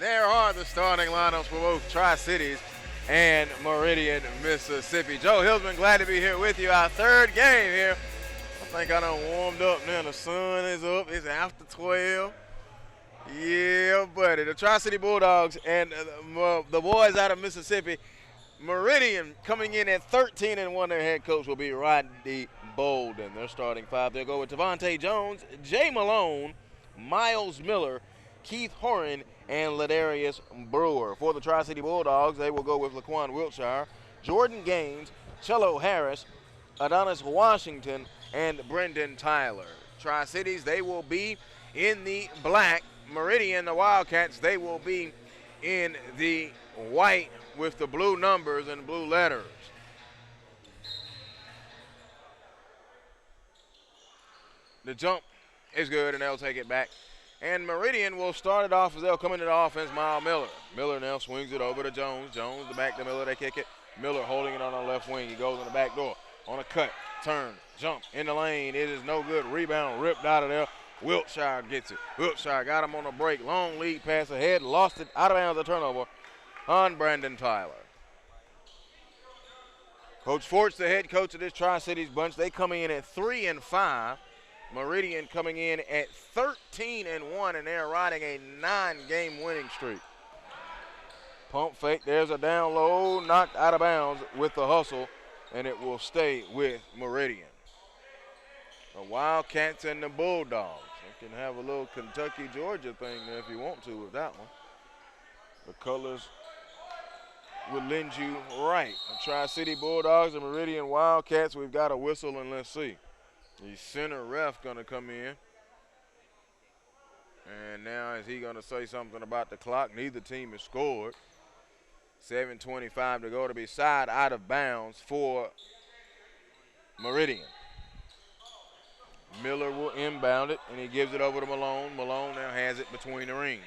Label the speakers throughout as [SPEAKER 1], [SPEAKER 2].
[SPEAKER 1] there are the starting lineups for both Tri-Cities and Meridian, Mississippi. Joe Hillsman, glad to be here with you. Our third game here. I think I done warmed up now. The sun is up. It's after 12. Yeah, buddy. The Tri-City Bulldogs and the boys out of Mississippi. Meridian coming in at 13-1. Their head coach will be Rodney Bolden. Their starting five. They'll go with Devontae Jones, Jay Malone, Miles Miller, Keith Horan, and Ladarius Brewer. For the Tri-City Bulldogs, they will go with Laquan Wiltshire, Jordan Gaines, Cello Harris, Adonis Washington, and Brendan Tyler. Tri-Cities, they will be in the black. Meridian, the Wildcats, they will be in the white with the blue numbers and blue letters. The jump is good, and they'll take it back. And Meridian will start it off as they'll come into the offense. Miles Miller. Miller now swings it over to Jones. Jones, the back to Miller. They kick it. Miller holding it on the left wing. He goes in the back door. On a cut, turn, jump in the lane. It is no good. Rebound ripped out of there. Wiltshire gets it. Wiltshire got him on a break. Long lead pass ahead. Lost it out of bounds. A turnover on Brandon Tyler. Coach Fort's the head coach of this Tri-Cities bunch. They come in at 3-5. Meridian coming in at 13-1, and they're riding a 9-game winning streak. Pump fake. There's a down low. Knocked out of bounds with the hustle, and it will stay with Meridian. The Wildcats and the Bulldogs. You can have a little Kentucky-Georgia thing there if you want to with that one. The colors would lend you right. The Tri-City Bulldogs and Meridian Wildcats, we've got a whistle, and let's see. The center ref going to come in. And now is he going to say something about the clock? Neither team has scored. 7:25 to go to be side out of bounds for Meridian. Miller will inbound it, and he gives it over to Malone. Malone now has it between the rings.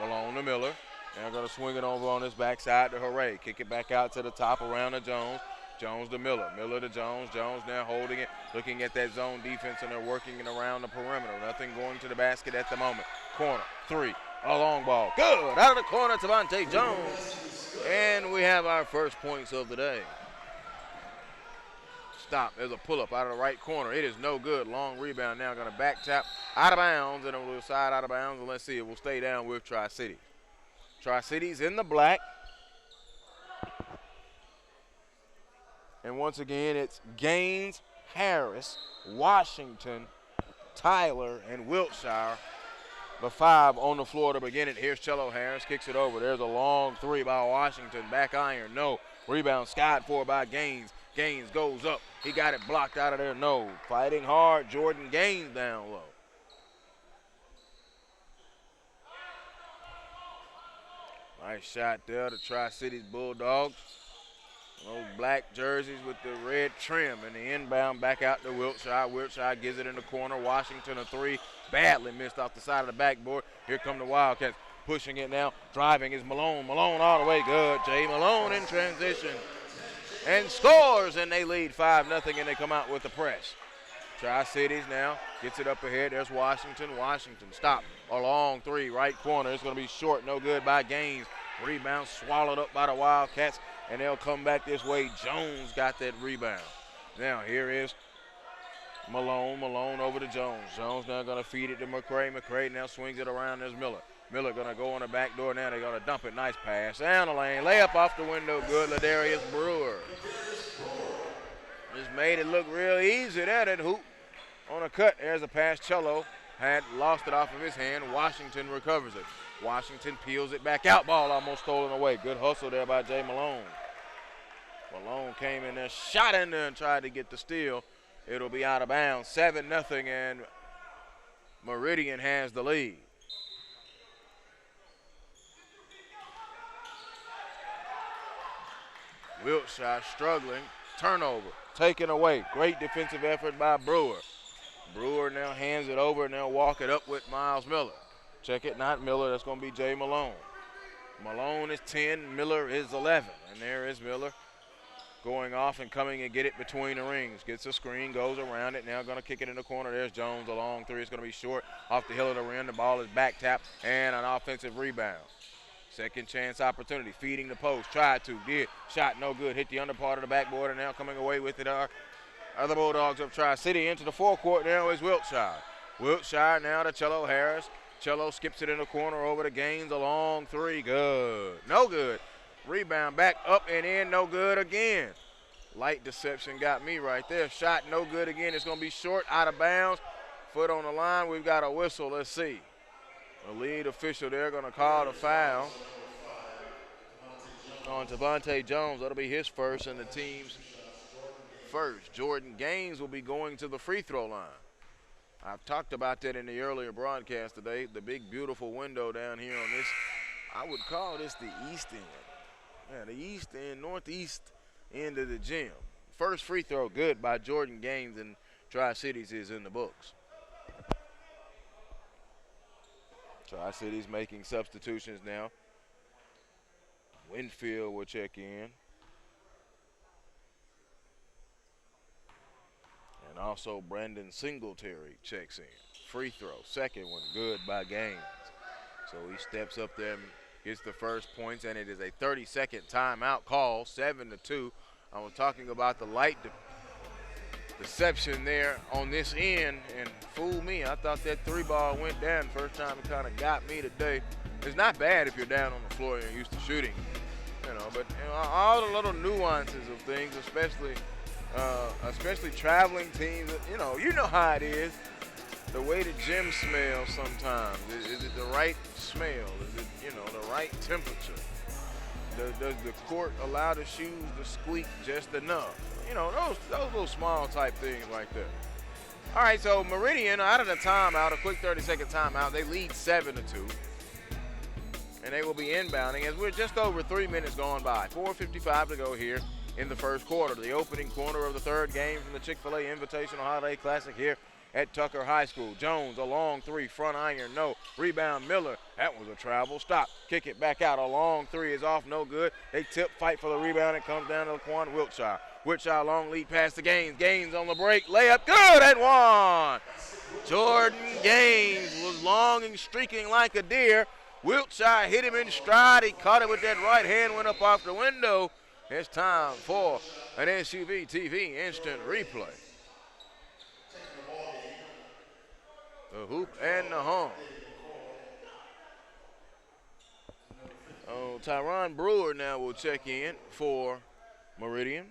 [SPEAKER 1] Malone to Miller. Now going to swing it over on his backside to Hooray. Kick it back out to the top around to Jones. Jones to Miller. Miller to Jones. Jones now holding it, looking at that zone defense, and they're working it around the perimeter. Nothing going to the basket at the moment. Corner, three, a long ball. Good. Out of the corner, Devontae Jones. And we have our first points of the day. Stop. There's a pull-up out of the right corner. It is no good. Long rebound now. Going to back tap out of bounds, and it will side out of bounds. And let's see. It will stay down with Tri-City. Tri-City's in the black. And once again, it's Gaines, Harris, Washington, Tyler, and Wiltshire. The five on the floor to begin it. Here's Cello Harris, kicks it over. There's a long three by Washington. Back iron, no. Rebound skied for by Gaines. Gaines goes up. He got it blocked out of there, no. Fighting hard, Jordan Gaines down low. Nice shot there, the Tri-Cities Bulldogs. Those black jerseys with the red trim, and the inbound back out to Wiltshire. Wiltshire gives it in the corner. Washington a three, badly missed off the side of the backboard. Here come the Wildcats, pushing it now. Driving is Malone. Malone all the way good. Jay Malone in transition and scores, and they lead 5-0, and they come out with the press. Tri-Cities now gets it up ahead. There's Washington. Washington stop. A long three, right corner. It's going to be short, no good by Gaines. Rebound swallowed up by the Wildcats, and they'll come back this way. Jones got that rebound. Now here is Malone. Malone over to Jones. Jones now going to feed it to McCray. McCray now swings it around. There's Miller. Miller going to go on the back door now. They're going to dump it. Nice pass. Down the lane. Layup off the window. Good. Ladarius Brewer. Just made it look real easy there. That hoop on a cut. There's a pass. Cello had lost it off of his hand. Washington recovers it. Washington peels it back out. Ball almost stolen away. Good hustle there by Jay Malone. Malone came in there, shot in there, and tried to get the steal. It'll be out of bounds. 7-0, and Meridian has the lead. Wiltshire struggling. Turnover. Taken away. Great defensive effort by Brewer. Brewer now hands it over, and they'll walk it up with Miles Miller. Check it, not Miller. That's going to be Jay Malone. Malone is 10. Miller is 11. And there is Miller going off and coming and get it between the rings. Gets a screen, goes around it. Now going to kick it in the corner. There's Jones. A long three. It's going to be short off the hill of the rim. The ball is back tapped and an offensive rebound. Second chance opportunity, feeding the post, tried to, did, shot, no good, hit the under part of the backboard, and now coming away with it are the Bulldogs of Tri-City. Into the forecourt now is Wiltshire. Wiltshire now to Cello Harris. Cello skips it in the corner over to Gaines, a long three, good, no good. Rebound back up and in, no good again. Light deception got me right there. Shot no good again. It's going to be short, out of bounds. Foot on the line. We've got a whistle. Let's see. The lead official there going to call the foul on Devontae Jones. That'll be his first and the team's first. Jordan Gaines will be going to the free throw line. I've talked about that in the earlier broadcast today. The big, beautiful window down here on this, I would call this the east end. Yeah, the east end, northeast end of the gym. First free throw good by Jordan Gaines, and Tri-Cities is in the books. Tri-Cities making substitutions now. Winfield will check in. And also Brandon Singletary checks in. Free throw, second one, good by Gaines. So he steps up there and gets the first points, and it is a 30-second timeout call, 7-2. I was talking about the light deception there on this end, and fooled me. I thought that three ball went down first time. It kind of got me today. It's not bad if you're down on the floor and you're used to shooting, but all the little nuances of things, especially traveling teams, you know how it is. The way the gym smells sometimes. Is it the right smell? Is it, the right temperature? Does the court allow the shoes to squeak just enough? Those little small type things right there. All right, so Meridian out of the timeout, a quick 30-second timeout. They lead 7-2. And they will be inbounding as we're just over 3 minutes gone by. 4:55 to go here in the first quarter. The opening quarter of the third game from the Chick-fil-A Invitational Holiday Classic here at Tucker High School. Jones, a long three, front iron, no. Rebound, Miller. That was a travel. Stop. Kick it back out. A long three is off, no good. They tip, fight for the rebound. It comes down to Laquan Wiltshire. Wiltshire, long lead pass to Gaines. Gaines on the break. Layup, good, and one. Jordan Gaines was long and streaking like a deer. Wiltshire hit him in stride. He caught it with that right hand, went up off the window. It's time for an SUVtv instant replay. The hoop and the home. Tyron Brewer now will check in for Meridian.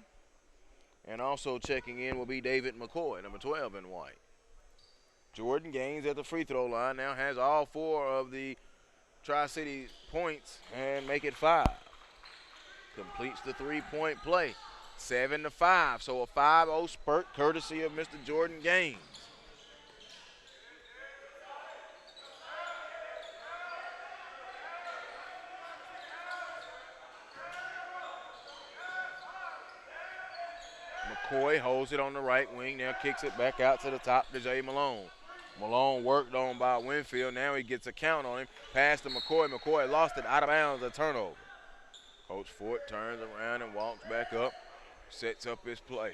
[SPEAKER 1] And also checking in will be David McCoy, number 12 in white. Jordan Gaines at the free throw line now has all four of the Tri-City points and make it 5. Completes the three-point play. 7-5, so a 5-0 spurt courtesy of Mr. Jordan Gaines. McCoy holds it on the right wing, now kicks it back out to the top to Jay Malone. Malone worked on by Winfield, now he gets a count on him. Pass to McCoy, McCoy lost it, out of bounds, a turnover. Coach Fort turns around and walks back up, sets up his play.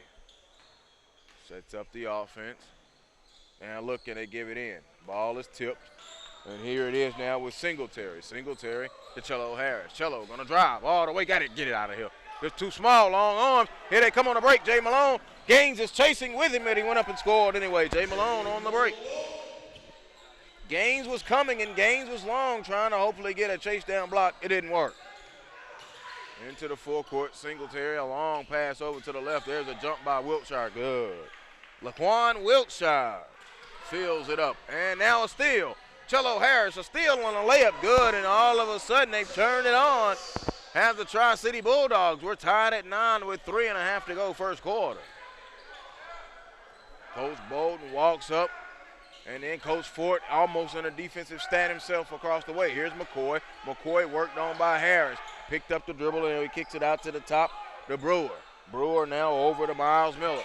[SPEAKER 1] Sets up the offense. Now look, and they give it in. Ball is tipped, and here it is now with Singletary. Singletary to Cello Harris. Cello gonna drive all the way, got it, get it out of here. There's too small, long arms. Here they come on the break, Jay Malone. Gaines is chasing with him, and he went up and scored anyway. Jay Malone on the break. Gaines was coming, and Gaines was long, trying to hopefully get a chase down block. It didn't work. Into the forecourt, Singletary, a long pass over to the left. There's a jump by Wiltshire, good. Laquan Wiltshire fills it up, and now a steal. Cello Harris, a steal on a layup, good, and all of a sudden they've turned it on. Have the Tri-City Bulldogs. We're tied at 9 with 3.5 to go first quarter. Coach Bolden walks up, and then Coach Fort almost in a defensive stand himself across the way. Here's McCoy. McCoy worked on by Harris. Picked up the dribble, and he kicks it out to the top to Brewer. Brewer now over to Miles Miller.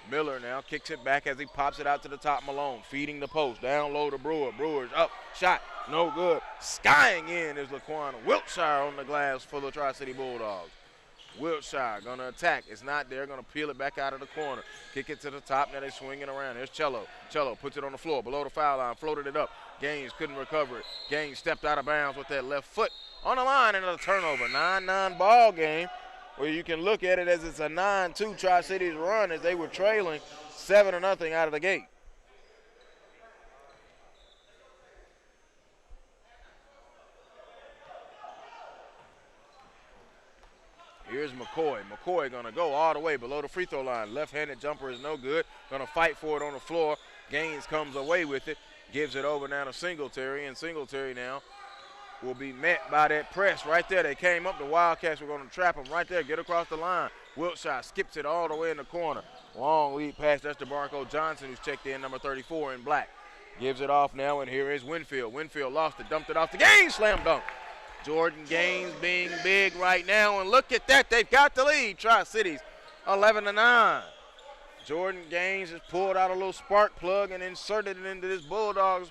[SPEAKER 1] Miller now kicks it back as he pops it out to the top. Malone feeding the post. Down low to Brewer. Brewer's up. Shot. No good. Skying in is Laquan Wiltshire on the glass for the Tri-City Bulldogs. Wiltshire going to attack. It's not there. Going to peel it back out of the corner. Kick it to the top. Now they swing it around. There's Cello. Cello puts it on the floor below the foul line. Floated it up. Gaines couldn't recover it. Gaines stepped out of bounds with that left foot. on the line, and a turnover. 9-9 ball game, where you can look at it as it's a 9-2 Tri-Cities run as they were trailing 7-0 out of the gate. Here's McCoy. McCoy going to go all the way below the free throw line. Left-handed jumper is no good. Going to fight for it on the floor. Gaines comes away with it. Gives it over now to Singletary. And Singletary now will be met by that press right there. They came up. The Wildcats were going to trap him right there. Get across the line. Wiltshire skips it all the way in the corner. Long lead pass. That's DeMarco Johnson, who's checked in, number 34 in black. Gives it off now, and here is Winfield. Winfield lost it. Dumped it off the Gaines. Slam dunk. Jordan Gaines being big right now, and look at that. They've got the lead. Tri-Cities 11-9. Jordan Gaines has pulled out a little spark plug and inserted it into this Bulldogs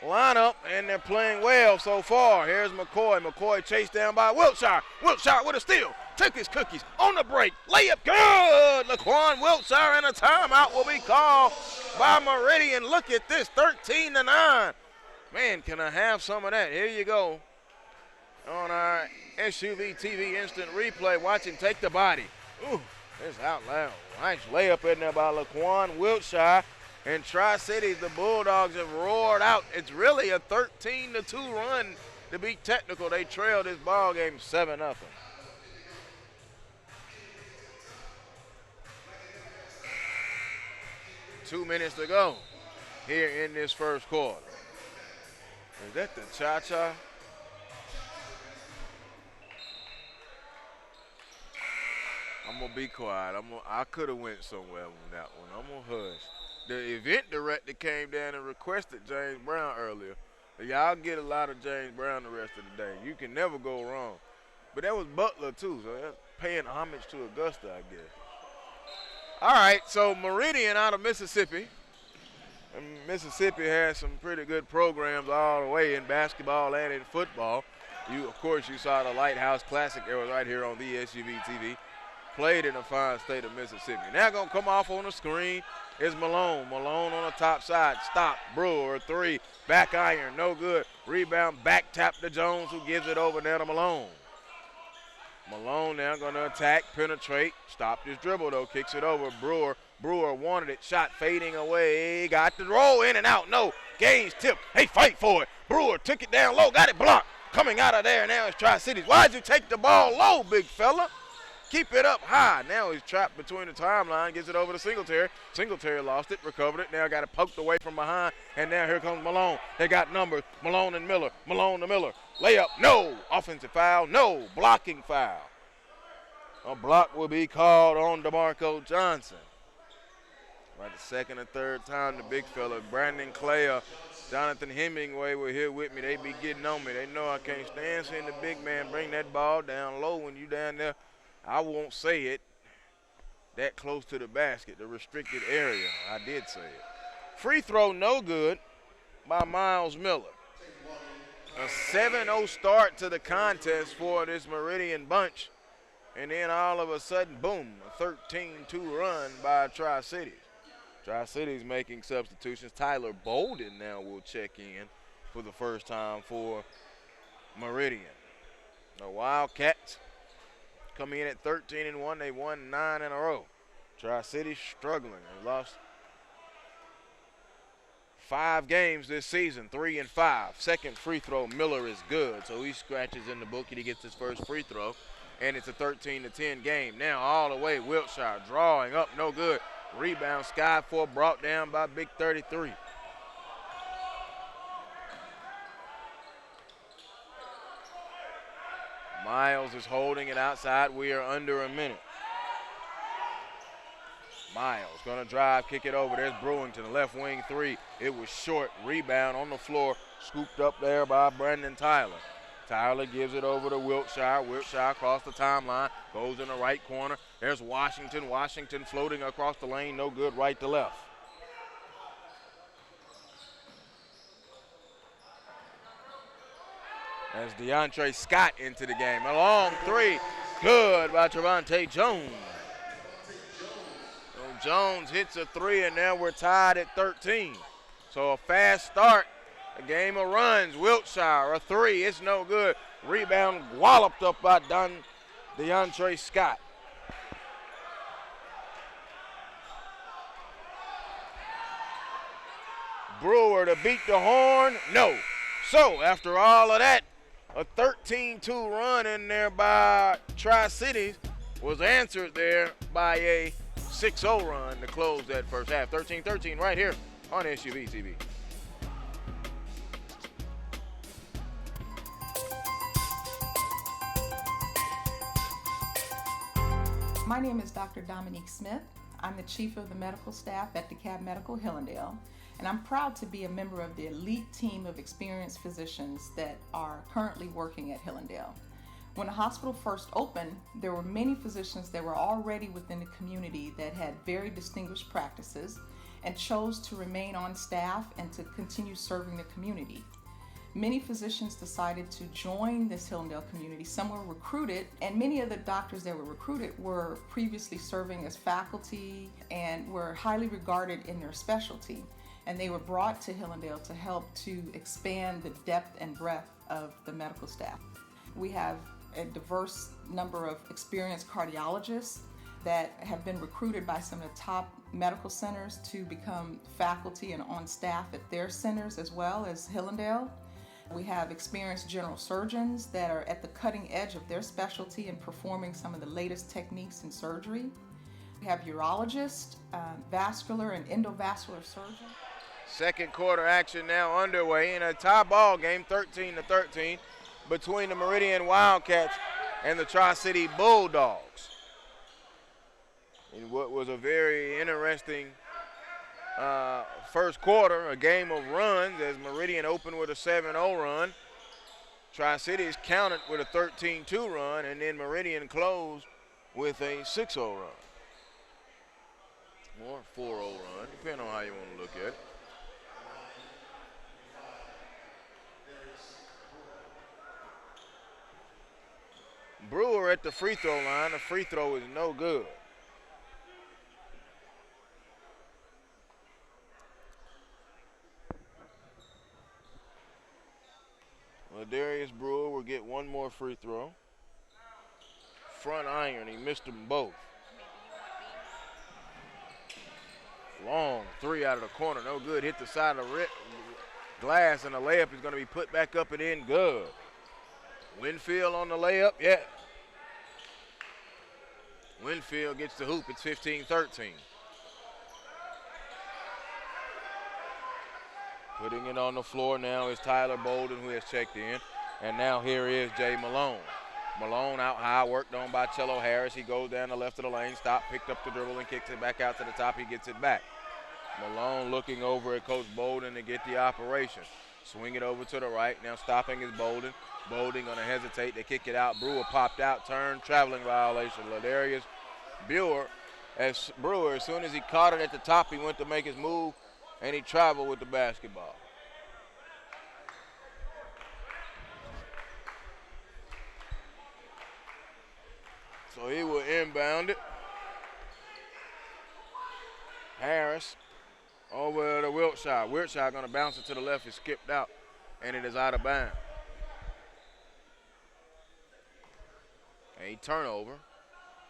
[SPEAKER 1] lineup, and they're playing well so far. Here's McCoy. McCoy chased down by Wiltshire. Wiltshire with a steal. Took his cookies on the break. Layup good. Laquan Wiltshire, and a timeout will be called by Meridian. Look at this, 13-9. Man, can I have some of that? Here you go. On our SUVtv instant replay, watch him take the body. Ooh, it's out loud. Nice layup in there by Laquan Wiltshire. And Tri-Cities, the Bulldogs have roared out. It's really a 13-2 run to be technical. They trailed this ball game 7-0. Two minutes to go here in this first quarter. Is that the cha-cha? I'm going to be quiet. I could have went somewhere on that one. I'm going to hush. The event director came down and requested James Brown earlier. Y'all get a lot of James Brown the rest of the day. You can never go wrong. But that was Butler, too, so that's paying homage to Augusta, I guess. All right, so Meridian out of Mississippi. And Mississippi has some pretty good programs all the way in basketball and in football. Of course, you saw the Lighthouse Classic. It was right here on the SUVtv. Played in the fine state of Mississippi. Now going to come off on the screen is Malone. Malone on the top side. Stop. Brewer, three. Back iron. No good. Rebound. Back tap to Jones, who gives it over there to Malone. Malone now going to attack, penetrate. Stopped his dribble, though. Kicks it over. Brewer. Brewer wanted it. Shot fading away. Got the roll in and out. No. Gaines tip. Hey, fight for it. Brewer took it down low. Got it blocked. Coming out of there now is Tri-Cities. Why'd you take the ball low, big fella? Keep it up high. Now he's trapped between the timeline. Gets it over to Singletary. Singletary lost it, recovered it. Now got it poked away from behind. And now here comes Malone. They got numbers. Malone and Miller. Malone to Miller. Layup. No. Offensive foul. No. Blocking foul. A block will be called on DeMarco Johnson. Right, the second and third time the big fella. Brandon Clay, Jonathan Hemingway were here with me. They be getting on me. They know I can't stand seeing the big man bring that ball down low when you down there. I won't say it that close to the basket, the restricted area. I did say it. Free throw no good by Miles Miller. A 7-0 start to the contest for this Meridian bunch. And then all of a sudden, boom, a 13-2 run by Tri-Cities. Tri-Cities making substitutions. Tyler Bolden now will check in for the first time for Meridian. The Wildcats come in at 13-1. They won 9 in a row. Tri-Cities struggling. They lost 5 games this season, 3-5. Second free throw, Miller is good. So he scratches in the book and he gets his first free throw. And it's a 13-10 game. Now all the way, Wiltshire drawing up, no good. Rebound, Skyfall brought down by Big 33. Miles is holding it outside. We are under a minute. Miles going to drive, kick it over. There's Brewington, the left wing three. It was short. Rebound on the floor, scooped up there by Brandon Tyler. Tyler gives it over to Wiltshire. Wiltshire across the timeline, goes in the right corner. There's Washington. Washington floating across the lane, no good, right to left. As DeAndre Scott into the game. A long three, good by Trevante Jones. So Jones hits a three, and now we're tied at 13. So a fast start A game of runs. Wiltshire, a three. It's no good. Rebound walloped up by DeAndre Scott. Brewer to beat the horn. No. So, after all of that, a 13-2 run in there by Tri-Cities was answered there by a 6-0 run to close that first half. 13-13 right here on SUVtv.
[SPEAKER 2] My name is Dr. Dominique Smith. I'm the chief of the medical staff at DeKalb Medical Hillendale, and I'm proud to be a member of the elite team of experienced physicians that are currently working at Hillendale. When the hospital first opened, there were many physicians that were already within the community that had very distinguished practices and chose to remain on staff and to continue serving the community. Many physicians decided to join this Hillendale community. Some were recruited, and many of the doctors that were recruited were previously serving as faculty and were highly regarded in their specialty. And they were brought to Hillendale to help to expand the depth and breadth of the medical staff. We have a diverse number of experienced cardiologists that have been recruited by some of the top medical centers to become faculty and on staff at their centers as well as Hillendale. We have experienced general surgeons that are at the cutting edge of their specialty and performing some of the latest techniques in surgery. We have urologists, vascular and endovascular surgeons.
[SPEAKER 1] Second quarter action now underway in a tie ball game, 13-13, between the Meridian Wildcats and the Tri-City Bulldogs. In what was a very interesting first quarter, a game of runs as Meridian opened with a 7-0 run. Tri-Cities countered with a 13-2 run, and then Meridian closed with a 6-0 run. Or 4-0 run, depending on how you want to look at it. Brewer at the free throw line. The free throw is no good. Darius Brewer will get one more free throw. Front iron, he missed them both. Long three out of the corner, no good. Hit the side of the glass, and the layup is going to be put back up and in good. Winfield on the layup, yeah. Winfield gets the hoop, it's 15-13. Putting it on the floor now is Tyler Bolden, who has checked in. And now here is Jay Malone. Malone out high, worked on by Cello Harris. He goes down the left of the lane, picked up the dribble and kicks it back out to the top. He gets it back. Malone looking over at Coach Bolden to get the operation. Swing it over to the right. Now stopping is Bolden. Bolden going to hesitate. They kick it out. Brewer popped out, turn, traveling violation. Ladarius Brewer, as soon as he caught it at the top, he went to make his move, and he traveled with the basketball. So he will inbound it. Harris over to Wiltshire. Wiltshire going to bounce it to the left. It skipped out, and it is out of bounds. A turnover.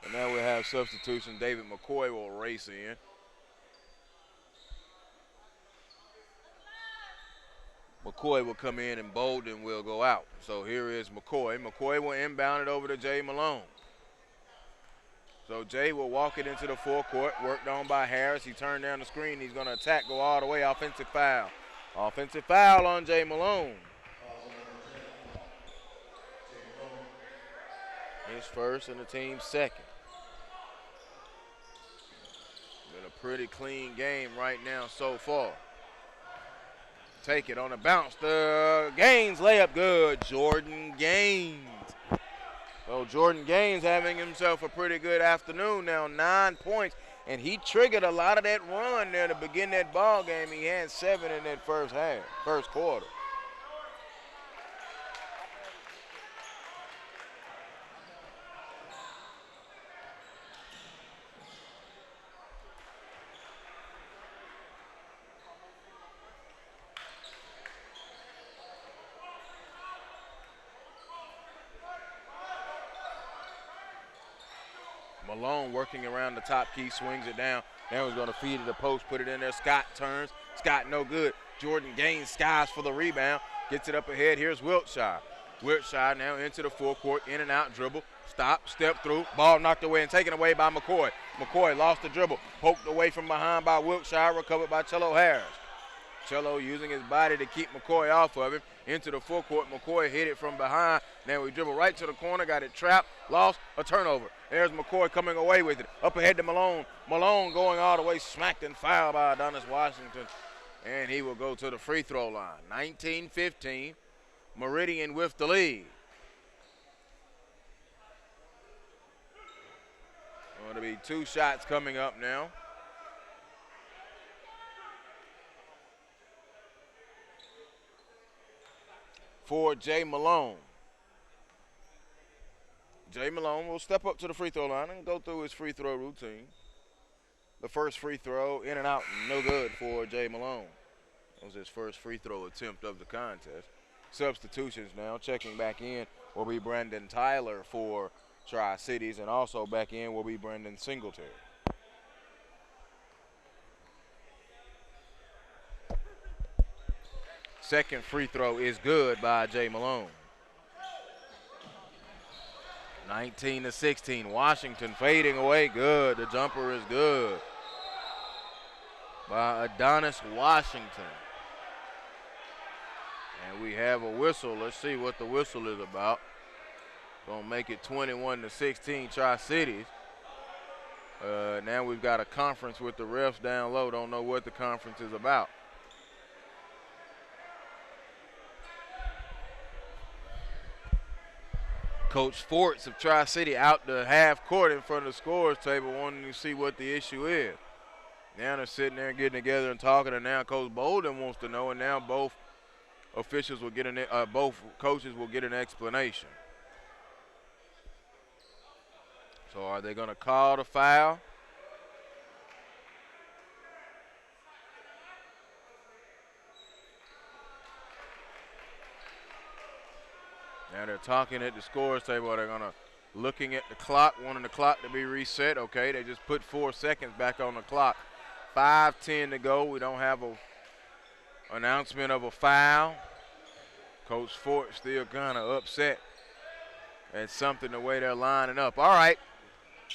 [SPEAKER 1] And now we have substitution. David McCoy will race in. McCoy will come in and Bolden will go out. So here is McCoy. McCoy will inbound it over to Jay Malone. So Jay will walk it into the forecourt, worked on by Harris. He turned down the screen. He's going to attack, go all the way. Offensive foul. Offensive foul on Jay Malone. His first and the team's second. Been a pretty clean game right now so far. Take it on the bounce. The Gaines layup good. Jordan Gaines. So Jordan Gaines having himself a pretty good afternoon now. 9 points. And he triggered a lot of that run there to begin that ball game. He had 7 in that first quarter. Malone working around the top key, swings it down. Now he's going to feed it to the post, put it in there. Scott turns. Scott no good. Jordan Gaines skies for the rebound. Gets it up ahead. Here's Wiltshire. Wiltshire now into the forecourt, in and out dribble. Stop, step through. Ball knocked away and taken away by McCoy. McCoy lost the dribble. Poked away from behind by Wiltshire. Recovered by Cello Harris. Cello using his body to keep McCoy off of him. Into the full court. McCoy hit it from behind. Now we dribble right to the corner. Got it trapped. Lost. A turnover. There's McCoy coming away with it. Up ahead to Malone. Malone going all the way. Smacked and fouled by Adonis Washington. And he will go to the free throw line. 19-15. Meridian with the lead. Going to be 2 shots coming up now. For Jay Malone. Jay Malone will step up to the free throw line and go through his free throw routine. The first free throw in and out, no good for Jay Malone. That was his first free throw attempt of the contest. Substitutions now. Checking back in will be Brandon Tyler for Tri-Cities, and also back in will be Brandon Singletary. Second free throw is good by Jay Malone. 19-16. Washington fading away. Good. The jumper is good by Adonis Washington. And we have a whistle. Let's see what the whistle is about. Gonna make it 21-16 Tri-Cities. Now we've got a conference with the refs down low. Don't know what the conference is about. Coach Forts of Tri-City out the half court in front of the scorers table wanting to see what the issue is. Now they're sitting there getting together and talking, and now Coach Bolden wants to know, and now both officials will get both coaches will get an explanation. So are they going to call the foul? Now they're talking at the scorers table. They're going to looking at the clock, wanting the clock to be reset. Okay, they just put 4 seconds back on the clock. 5:10 to go. We don't have a announcement of a foul. Coach Fort still kind of upset at something the way they're lining up. All right,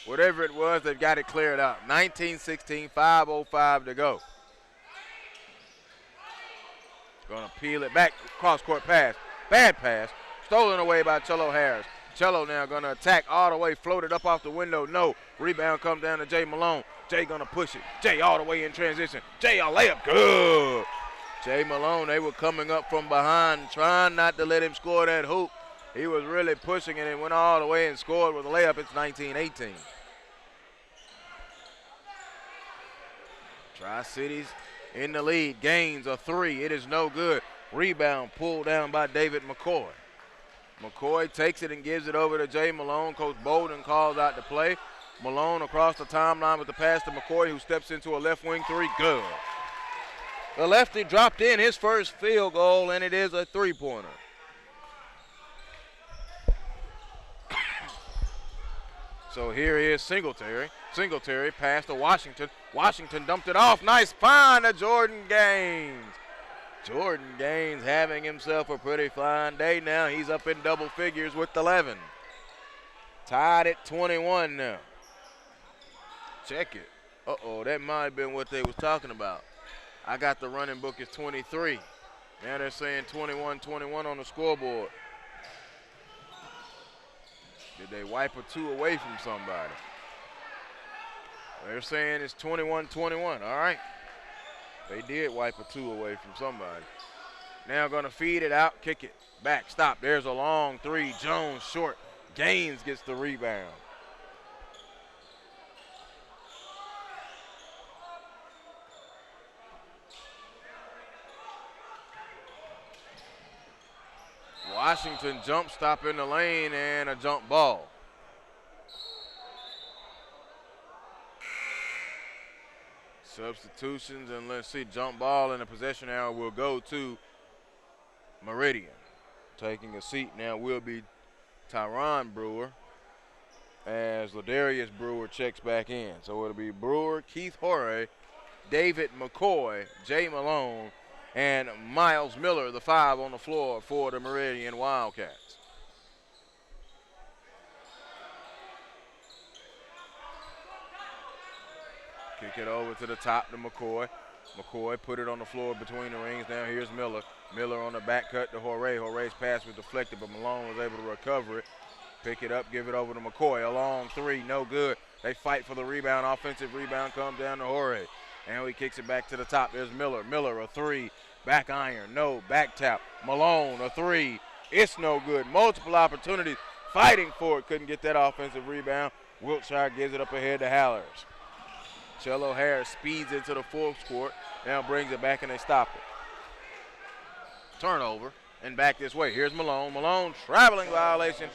[SPEAKER 1] whatever it was, they've got it cleared up. 19-16, 5:05 to go. Going to peel it back, cross-court pass. Bad pass. Stolen away by Cello Harris. Cello now going to attack all the way, floated up off the window. No. Rebound comes down to Jay Malone. Jay going to push it. Jay all the way in transition. Jay, a layup. Good. Jay Malone, they were coming up from behind, trying not to let him score that hoop. He was really pushing it and went all the way and scored with a layup. It's 19-18. Tri-Cities in the lead. Gains a 3. It is no good. Rebound pulled down by David McCoy. McCoy takes it and gives it over to Jay Malone. Coach Bolden calls out the play. Malone across the timeline with the pass to McCoy, who steps into a left wing 3. Good. The lefty dropped in his first field goal, and it is a 3-pointer. So here is Singletary. Singletary passed to Washington. Washington dumped it off. Nice find to Jordan Gaines. Jordan Gaines having himself a pretty fine day now. He's up in double figures with 11. Tied at 21 now. Check it. Uh-oh, that might have been what they was talking about. I got the running book as 23. Now they're saying 21-21 on the scoreboard. Did they wipe a 2 away from somebody? They're saying it's 21-21. All right. They did wipe a 2 away from somebody. Now going to feed it out, kick it back, stop. There's a long 3. Jones short. Gaines gets the rebound. Washington jump stop in the lane and a jump ball. Substitutions, and let's see, jump ball in the possession area will go to Meridian. Taking a seat now will be Tyron Brewer. as Ladarius Brewer checks back in. So it'll be Brewer, Keith Horry, David McCoy, Jay Malone, and Miles Miller, the 5 on the floor for the Meridian Wildcats. Kick it over to the top to McCoy. McCoy put it on the floor between the rings. Now here's Miller. Miller on the back cut to Horry. Horry's pass was deflected, but Malone was able to recover it. Pick it up, give it over to McCoy. A long three, no good. They fight for the rebound. Offensive rebound comes down to Horry. And he kicks it back to the top. There's Miller. Miller, a three. Back iron, no. Back tap. Malone, a three. It's no good. Multiple opportunities. Fighting for it. Couldn't get that offensive rebound. Wiltshire gives it up ahead to Hallers. Cello Harris speeds into the fourth court. Now brings it back and they stop it. Turnover and back this way. Here's Malone. Malone, traveling violation.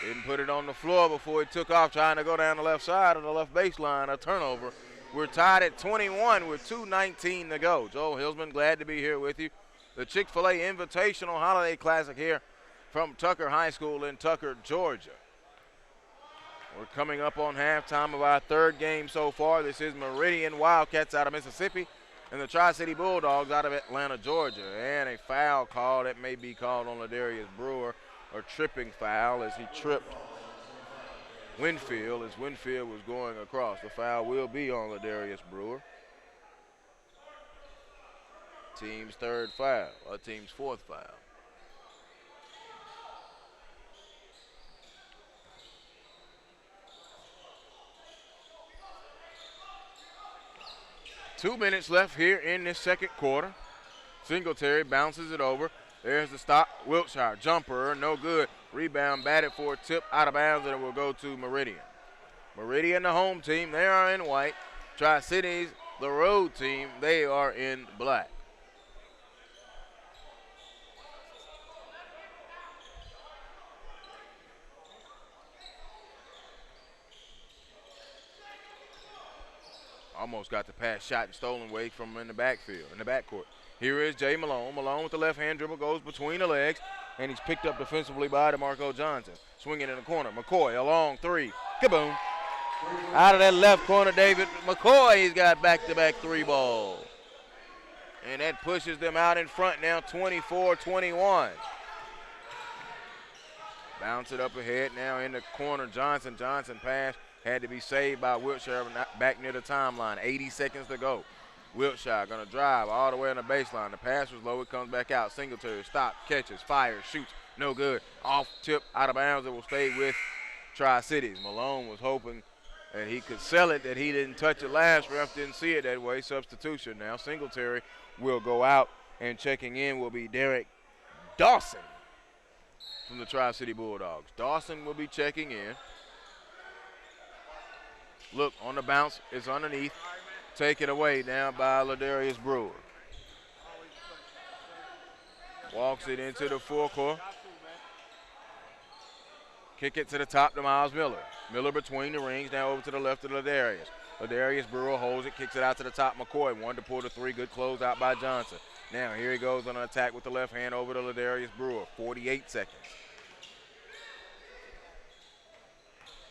[SPEAKER 1] Didn't put it on the floor before he took off trying to go down the left side of the left baseline. A turnover. We're tied at 21 with 2:19 to go. Joel Hilsman, glad to be here with you. The Chick-fil-A Invitational Holiday Classic here from Tucker High School in Tucker, Georgia. We're coming up on halftime of our third game so far. This is Meridian Wildcats out of Mississippi and the Tri-City Bulldogs out of Atlanta, Georgia. And a foul call that may be called on Ladarius Brewer, or tripping foul as he tripped Winfield as Winfield was going across. The foul will be on Ladarius Brewer. Team's third foul, or team's fourth foul. Two minutes left here in this second quarter. Singletary bounces it over. There's the stop. Wiltshire jumper, no good. Rebound batted for a tip out of bounds, and it will go to Meridian. Meridian, the home team, they are in white. Tri-Cities, the road team, they are in black. Almost got the pass shot and stolen away from in the backfield, in the backcourt. Here is Jay Malone. Malone with the left hand dribble goes between the legs, and he's picked up defensively by DeMarco Johnson. Swinging in the corner. McCoy, a long three. Kaboom. Out of that left corner, David McCoy, he's got back-to-back three ball. And that pushes them out in front now, 24-21. Bounce it up ahead now in the corner. Johnson pass. Had to be saved by Wiltshire back near the timeline. 80 seconds to go. Wiltshire going to drive all the way on the baseline. The pass was low. It comes back out. Singletary stop, catches, fires, shoots. No good. Off tip, out of bounds. It will stay with Tri-Cities. Malone was hoping that he could sell it, that he didn't touch it last. Ref didn't see it that way. Substitution now. Singletary will go out, and checking in will be Derek Dawson from the Tri-City Bulldogs. Dawson will be checking in. Look, on the bounce, it's underneath. Taken away now by Ladarius Brewer. Walks it into the forecourt. Kick it to the top to Miles Miller. Miller between the rings, now over to the left of Ladarius. Ladarius Brewer holds it, kicks it out to the top. McCoy, one to pull the three. Good close out by Johnson. Now here he goes on an attack with the left hand over to Ladarius Brewer. 48 seconds.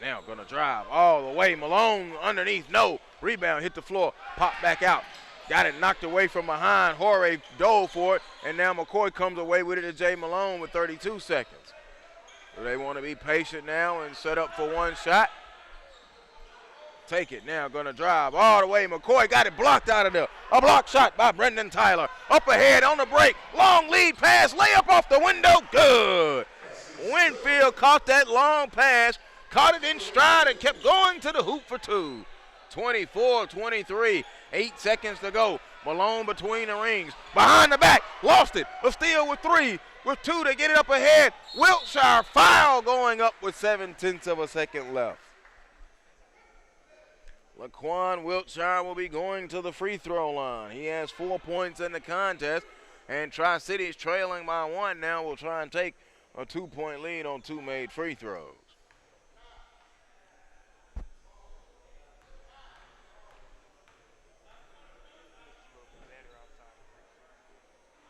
[SPEAKER 1] Now going to drive all the way. Malone underneath. No. Rebound hit the floor. Pop back out. Got it knocked away from behind. Horry dove for it. And now McCoy comes away with it to Jay Malone with 32 seconds. So they want to be patient now and set up for one shot. Take it now. Going to drive all the way. McCoy got it blocked out of there. A block shot by Brendan Tyler. Up ahead on the break. Long lead pass. Layup off the window. Good. Winfield caught that long pass. Caught it in stride and kept going to the hoop for two. 24-23, 8 seconds to go. Malone between the rings, behind the back, lost it. A steal with three, with two to get it up ahead. Wiltshire foul going up with 0.7 of a second left. Laquan Wiltshire will be going to the free throw line. He has 4 points in the contest, and Tri-Cities trailing by one now will try and take a 2-point lead on two made free throws.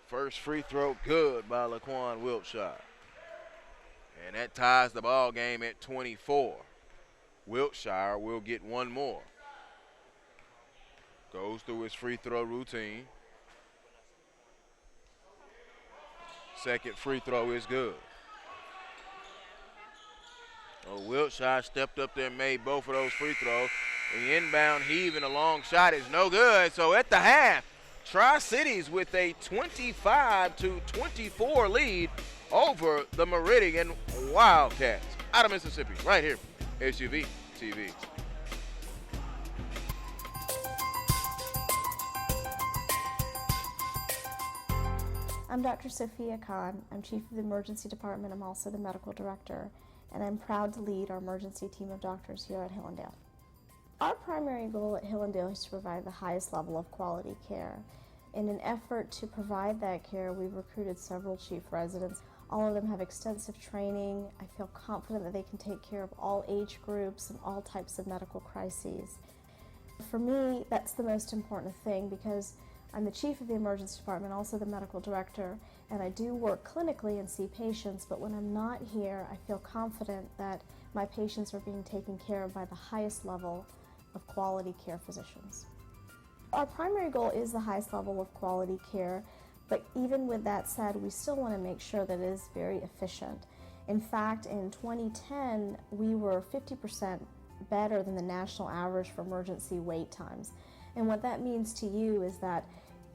[SPEAKER 1] First free throw good by Laquan Wiltshire. And that ties the ball game at 24. Wiltshire will get one more. Goes through his free throw routine. Second free throw is good. Oh, Wiltshire stepped up there and made both of those free throws. The inbound heave and a long shot is no good. So at the half, Tri-Cities with a 25-24 lead over the Meridian Wildcats out of Mississippi, right here, SUVtv.
[SPEAKER 3] I'm Dr. Sophia Khan. I'm Chief of the Emergency Department. I'm also the Medical Director, and I'm proud to lead our emergency team of doctors here at Hillendale. Our primary goal at Hillendale is to provide the highest level of quality care. In an effort to provide that care, we've recruited several chief residents. All of them have extensive training. I feel confident that they can take care of all age groups and all types of medical crises. For me, that's the most important thing because I'm the chief of the emergency department, also the medical director, and I do work clinically and see patients, but when I'm not here, I feel confident that my patients are being taken care of by the highest level of quality care physicians. Our primary goal is the highest level of quality care, but even with that said, we still want to make sure that it is very efficient. In fact, in 2010, we were 50% better than the national average for emergency wait times. And what that means to you is that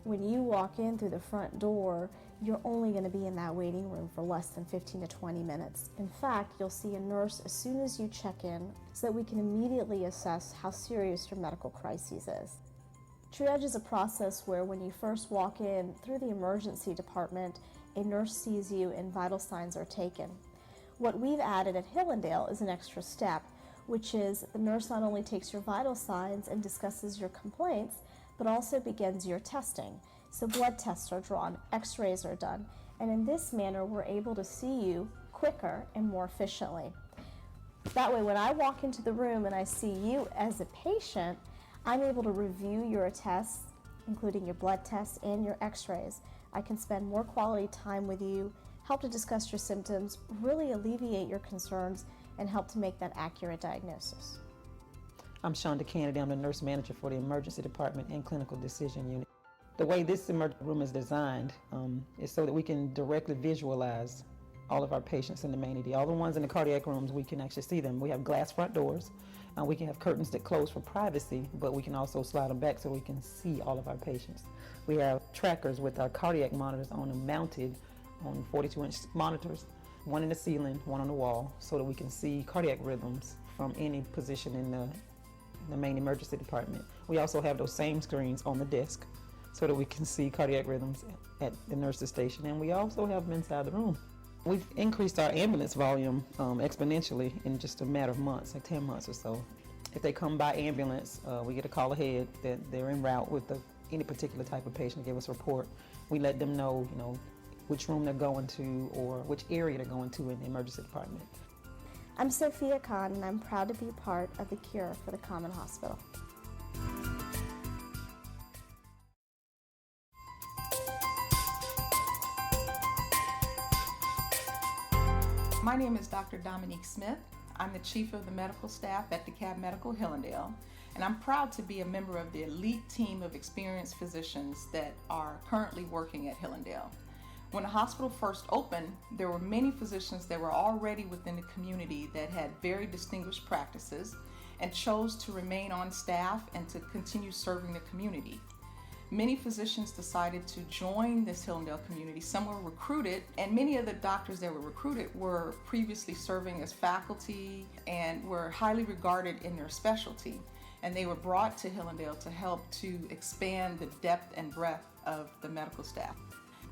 [SPEAKER 3] when you walk in through the front door, you're only going to be in that waiting room for less than 15 to 20 minutes. In fact, you'll see a nurse as soon as you check in so that we can immediately assess how serious your medical crisis is. Triage is a process where when you first walk in through the emergency department, a nurse sees you and vital signs are taken. What we've added at Hillendale is an extra step, which is the nurse not only takes your vital signs and discusses your complaints, but also begins your testing. So blood tests are drawn, x-rays are done, and in this manner we're able to see you quicker and more efficiently. That way when I walk into the room and I see you as a patient, I'm able to review your tests, including your blood tests and your x-rays. I can spend more quality time with you, help to discuss your symptoms, really alleviate your concerns, and help to make that accurate diagnosis.
[SPEAKER 4] I'm Shonda Kennedy. I'm the nurse manager for the emergency department and clinical decision unit. The way this emergency room is designed is so that we can directly visualize all of our patients in the main ED. All the ones in the cardiac rooms, we can actually see them. We have glass front doors. We can have curtains that close for privacy, but we can also slide them back so we can see all of our patients. We have trackers with our cardiac monitors on them mounted on 42-inch monitors, one in the ceiling, one on the wall, so that we can see cardiac rhythms from any position in the main emergency department. We also have those same screens on the desk so that we can see cardiac rhythms at the nurse's station, and we also have them inside the room. We've increased our ambulance volume exponentially in just a matter of months, like 10 months or so. If they come by ambulance, we get a call ahead that they're en route with any particular type of patient, give us a report. We let them know, which room they're going to or which area they're going to in the emergency department.
[SPEAKER 3] I'm Sophia Khan, and I'm proud to be a part of the cure for the common hospital.
[SPEAKER 2] My name is Dr. Dominique Smith. I'm the Chief of the Medical Staff at DeKalb Medical Hillendale, and I'm proud to be a member of the elite team of experienced physicians that are currently working at Hillendale. When the hospital first opened, there were many physicians that were already within the community that had very distinguished practices and chose to remain on staff and to continue serving the community. Many physicians decided to join this Hillendale community. Some were recruited, and many of the doctors that were recruited were previously serving as faculty and were highly regarded in their specialty. And they were brought to Hillendale to help to expand the depth and breadth of the medical staff.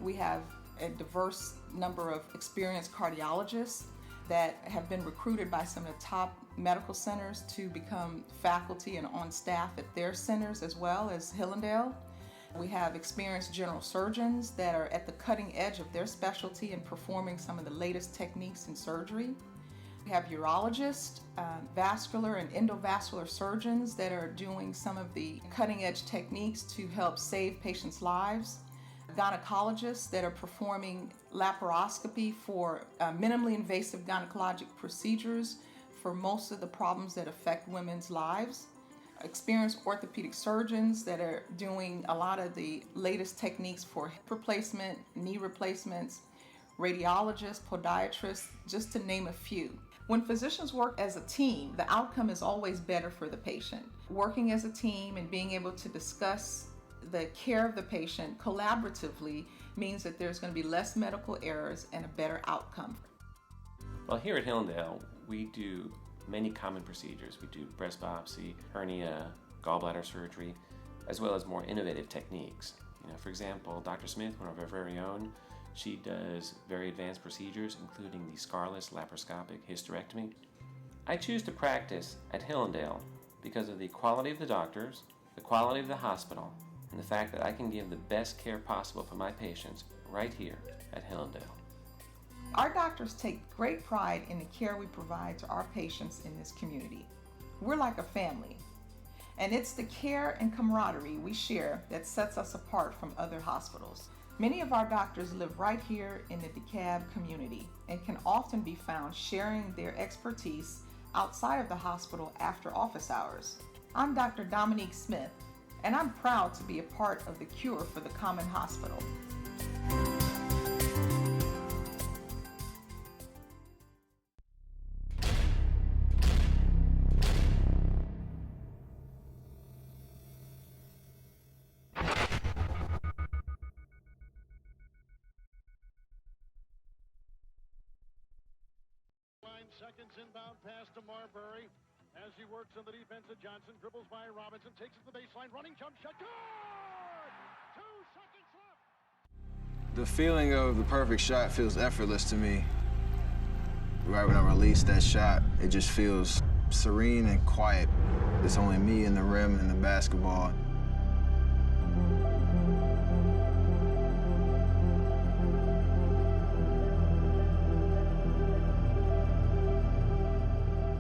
[SPEAKER 2] We have a diverse number of experienced cardiologists that have been recruited by some of the top medical centers to become faculty and on staff at their centers as well as Hillendale. We have experienced general surgeons that are at the cutting edge of their specialty and performing some of the latest techniques in surgery. We have urologists, vascular and endovascular surgeons that are doing some of the cutting edge techniques to help save patients' lives. Gynecologists that are performing laparoscopy for minimally invasive gynecologic procedures for most of the problems that affect women's lives. Experienced orthopedic surgeons that are doing a lot of the latest techniques for hip replacement, knee replacements, radiologists, podiatrists, just to name a few. When physicians work as a team, the outcome is always better for the patient. Working as a team and being able to discuss the care of the patient collaboratively means that there's going to be less medical errors and a better outcome.
[SPEAKER 5] Well, here at Hillendale, we do many common procedures. We do breast biopsy, hernia, gallbladder surgery, as well as more innovative techniques. For example, Dr. Smith, one of our very own, she does very advanced procedures, including the scarless laparoscopic hysterectomy. I choose to practice at Hillendale because of the quality of the doctors, the quality of the hospital, and the fact that I can give the best care possible for my patients right here at Hillendale.
[SPEAKER 2] Our doctors take great pride in the care we provide to our patients in this community. We're like a family, and it's the care and camaraderie we share that sets us apart from other hospitals. Many of our doctors live right here in the DeKalb community and can often be found sharing their expertise outside of the hospital after office hours. I'm Dr. Dominique Smith, and I'm proud to be a part of the cure for the common hospital.
[SPEAKER 6] Seconds inbound pass to Marbury as he works on the defense of Johnson, dribbles by Robinson, takes it to the baseline, running jump shot, good! 2 seconds left.
[SPEAKER 7] The feeling of the perfect shot feels effortless to me. Right when I release that shot, it just feels serene and quiet. It's only me and the rim and the basketball.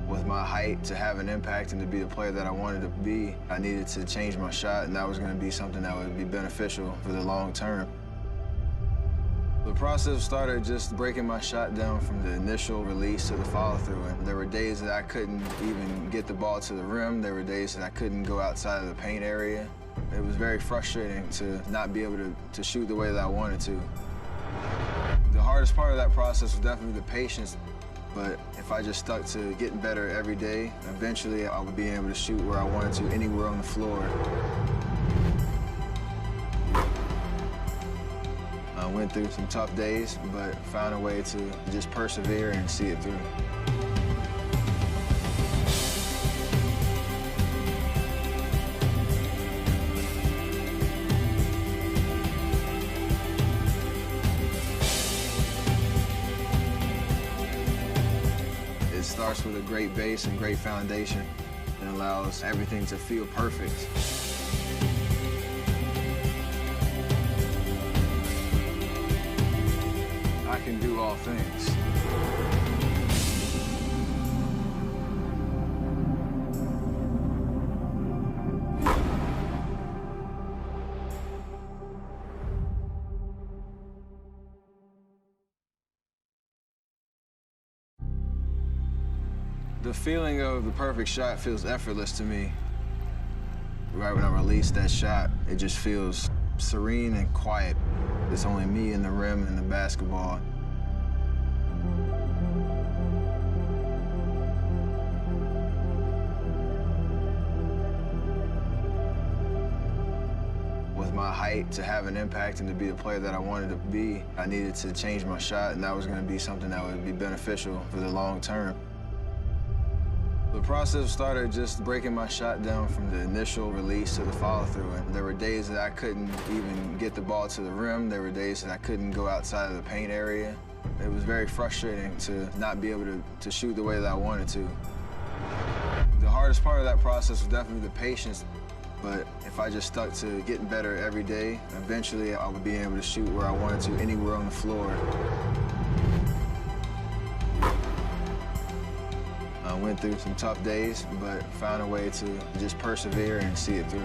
[SPEAKER 7] With my height, to have an impact and to be the player that I wanted to be, I needed to change my shot, and that was going to be something that would be beneficial for the long term. The process started just breaking my shot down from the initial release to the follow-through. And there were days that I couldn't even get the ball to the rim. There were days that I couldn't go outside of the paint area. It was very frustrating to not be able to shoot the way that I wanted to. The hardest part of that process was definitely the patience. But if I just stuck to getting better every day, eventually I would be able to shoot where I wanted to, anywhere on the floor. I went through some tough days, but found a way to just persevere and see it through. It starts with a great base and great foundation. It allows everything to feel perfect. I can do all things. The feeling of the perfect shot feels effortless to me. Right when I release that shot, it just feels serene and quiet. It's only me and the rim and the basketball. With my height, to have an impact and to be the player that I wanted to be, I needed to change my shot, and that was going to be something that would be beneficial for the long term. The process started just breaking my shot down from the initial release to the follow-through. And there were days that I couldn't even get the ball to the rim. There were days that I couldn't go outside of the paint area. It was very frustrating to not be able to shoot the way that I wanted to. The hardest part of that process was definitely the patience. But if I just stuck to getting better every day, eventually I would be able to shoot where I wanted to, anywhere on the floor. I went through some tough days, but found a way to just persevere and see it through.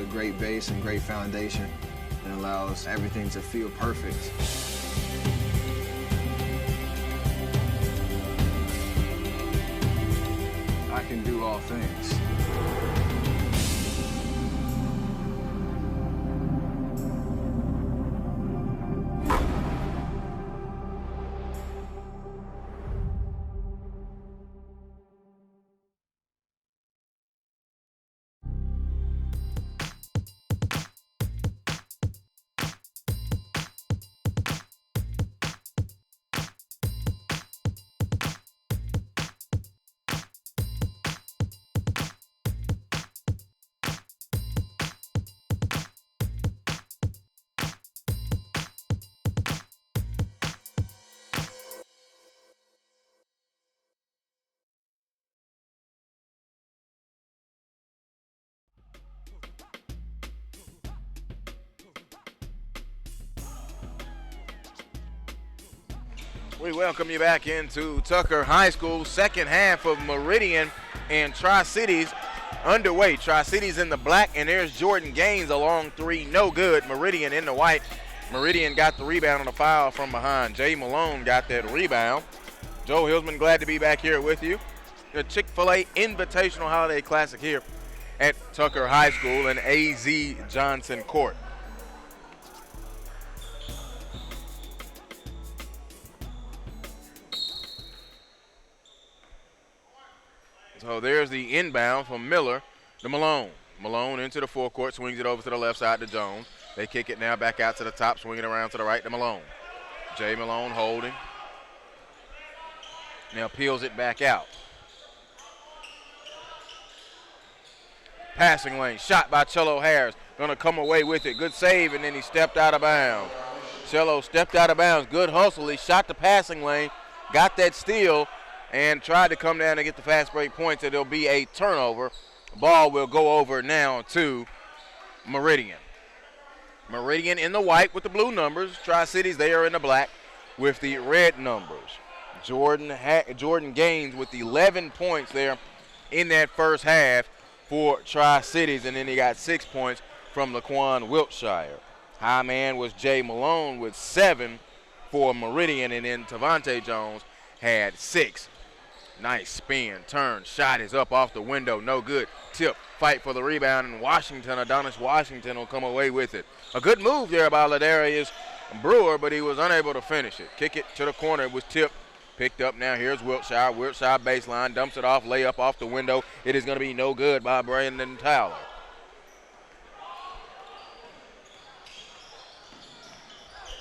[SPEAKER 7] a great base and great foundation and allows everything to feel perfect. I can do all things.
[SPEAKER 1] We welcome you back into Tucker High School. Second half of Meridian and Tri-Cities underway. Tri-Cities in the black, and there's Jordan Gaines along three. No good. Meridian in the white. Meridian got the rebound on the foul from behind. Jay Malone got that rebound. Joe Hilsman, glad to be back here with you. The Chick-fil-A Invitational Holiday Classic here at Tucker High School and A.Z. Johnson Court. So there's the inbound from Miller to Malone. Malone into the forecourt, swings it over to the left side to Jones. They kick it now back out to the top, swinging around to the right to Malone. Jay Malone holding. Now peels it back out. Passing lane, shot by Cello Harris. Gonna come away with it. Good save, and then he stepped out of bounds. Cello stepped out of bounds. Good hustle. He shot the passing lane, got that steal, and tried to come down and get the fast break points, and it'll be a turnover. Ball will go over now to Meridian. Meridian in the white with the blue numbers. Tri-Cities, they are in the black with the red numbers. Jordan Gaines with 11 points there in that first half for Tri-Cities, and then he got 6 points from Laquan Wiltshire. High man was Jay Malone with 7 for Meridian, and then Tavante Jones had 6. Nice spin, turn, shot is up off the window, no good. Tip, fight for the rebound, and Adonis Washington will come away with it. A good move there by Ladarius Brewer, but he was unable to finish it. Kick it to the corner, it was tipped, picked up now. Here's Wiltshire. Wiltshire baseline, dumps it off, layup off the window. It is going to be no good by Brandon Tyler.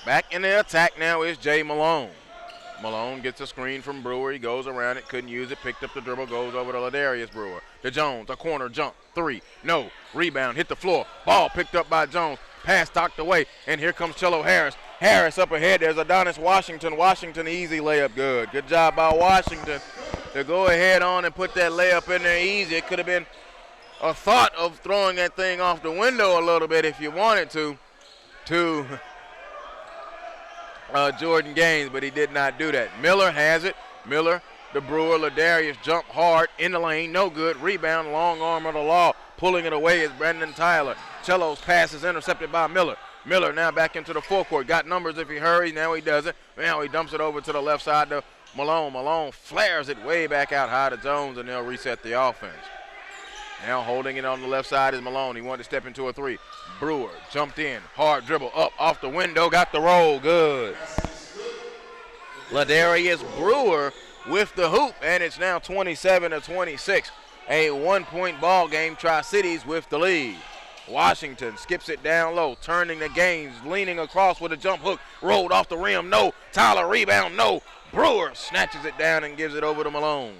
[SPEAKER 1] Back in the attack now is Jay Malone. Malone gets a screen from Brewer. He goes around it, couldn't use it, picked up the dribble, goes over to Ladarius Brewer. To Jones, a corner jump, 3, no. Rebound, hit the floor. Ball picked up by Jones. Pass knocked away, and here comes Cello Harris. Harris up ahead. There's Adonis Washington. Washington, easy layup, good. Good job by Washington to go ahead on and put that layup in there easy. It could have been a thought of throwing that thing off the window a little bit if you wanted to Jordan Gaines, but he did not do that. Miller has it. Miller, the Brewer, Ladarius jump hard in the lane, no good. Rebound, long arm of the law. Pulling it away is Brandon Tyler. Cello's pass is intercepted by Miller. Miller now back into the forecourt. Got numbers if he hurries. Now he doesn't. Now he dumps it over to the left side to Malone. Malone flares it way back out high to Jones, and they'll reset the offense. Now holding it on the left side is Malone. He wanted to step into a 3. Brewer jumped in. Hard dribble up off the window. Got the roll. Good. Ladarius Brewer with the hoop, and it's now 27-26. A 1-point ball game. Tri-Cities with the lead. Washington skips it down low, turning the Gaines, leaning across with a jump hook. Rolled off the rim. No. Tyler rebound. No. Brewer snatches it down and gives it over to Malone.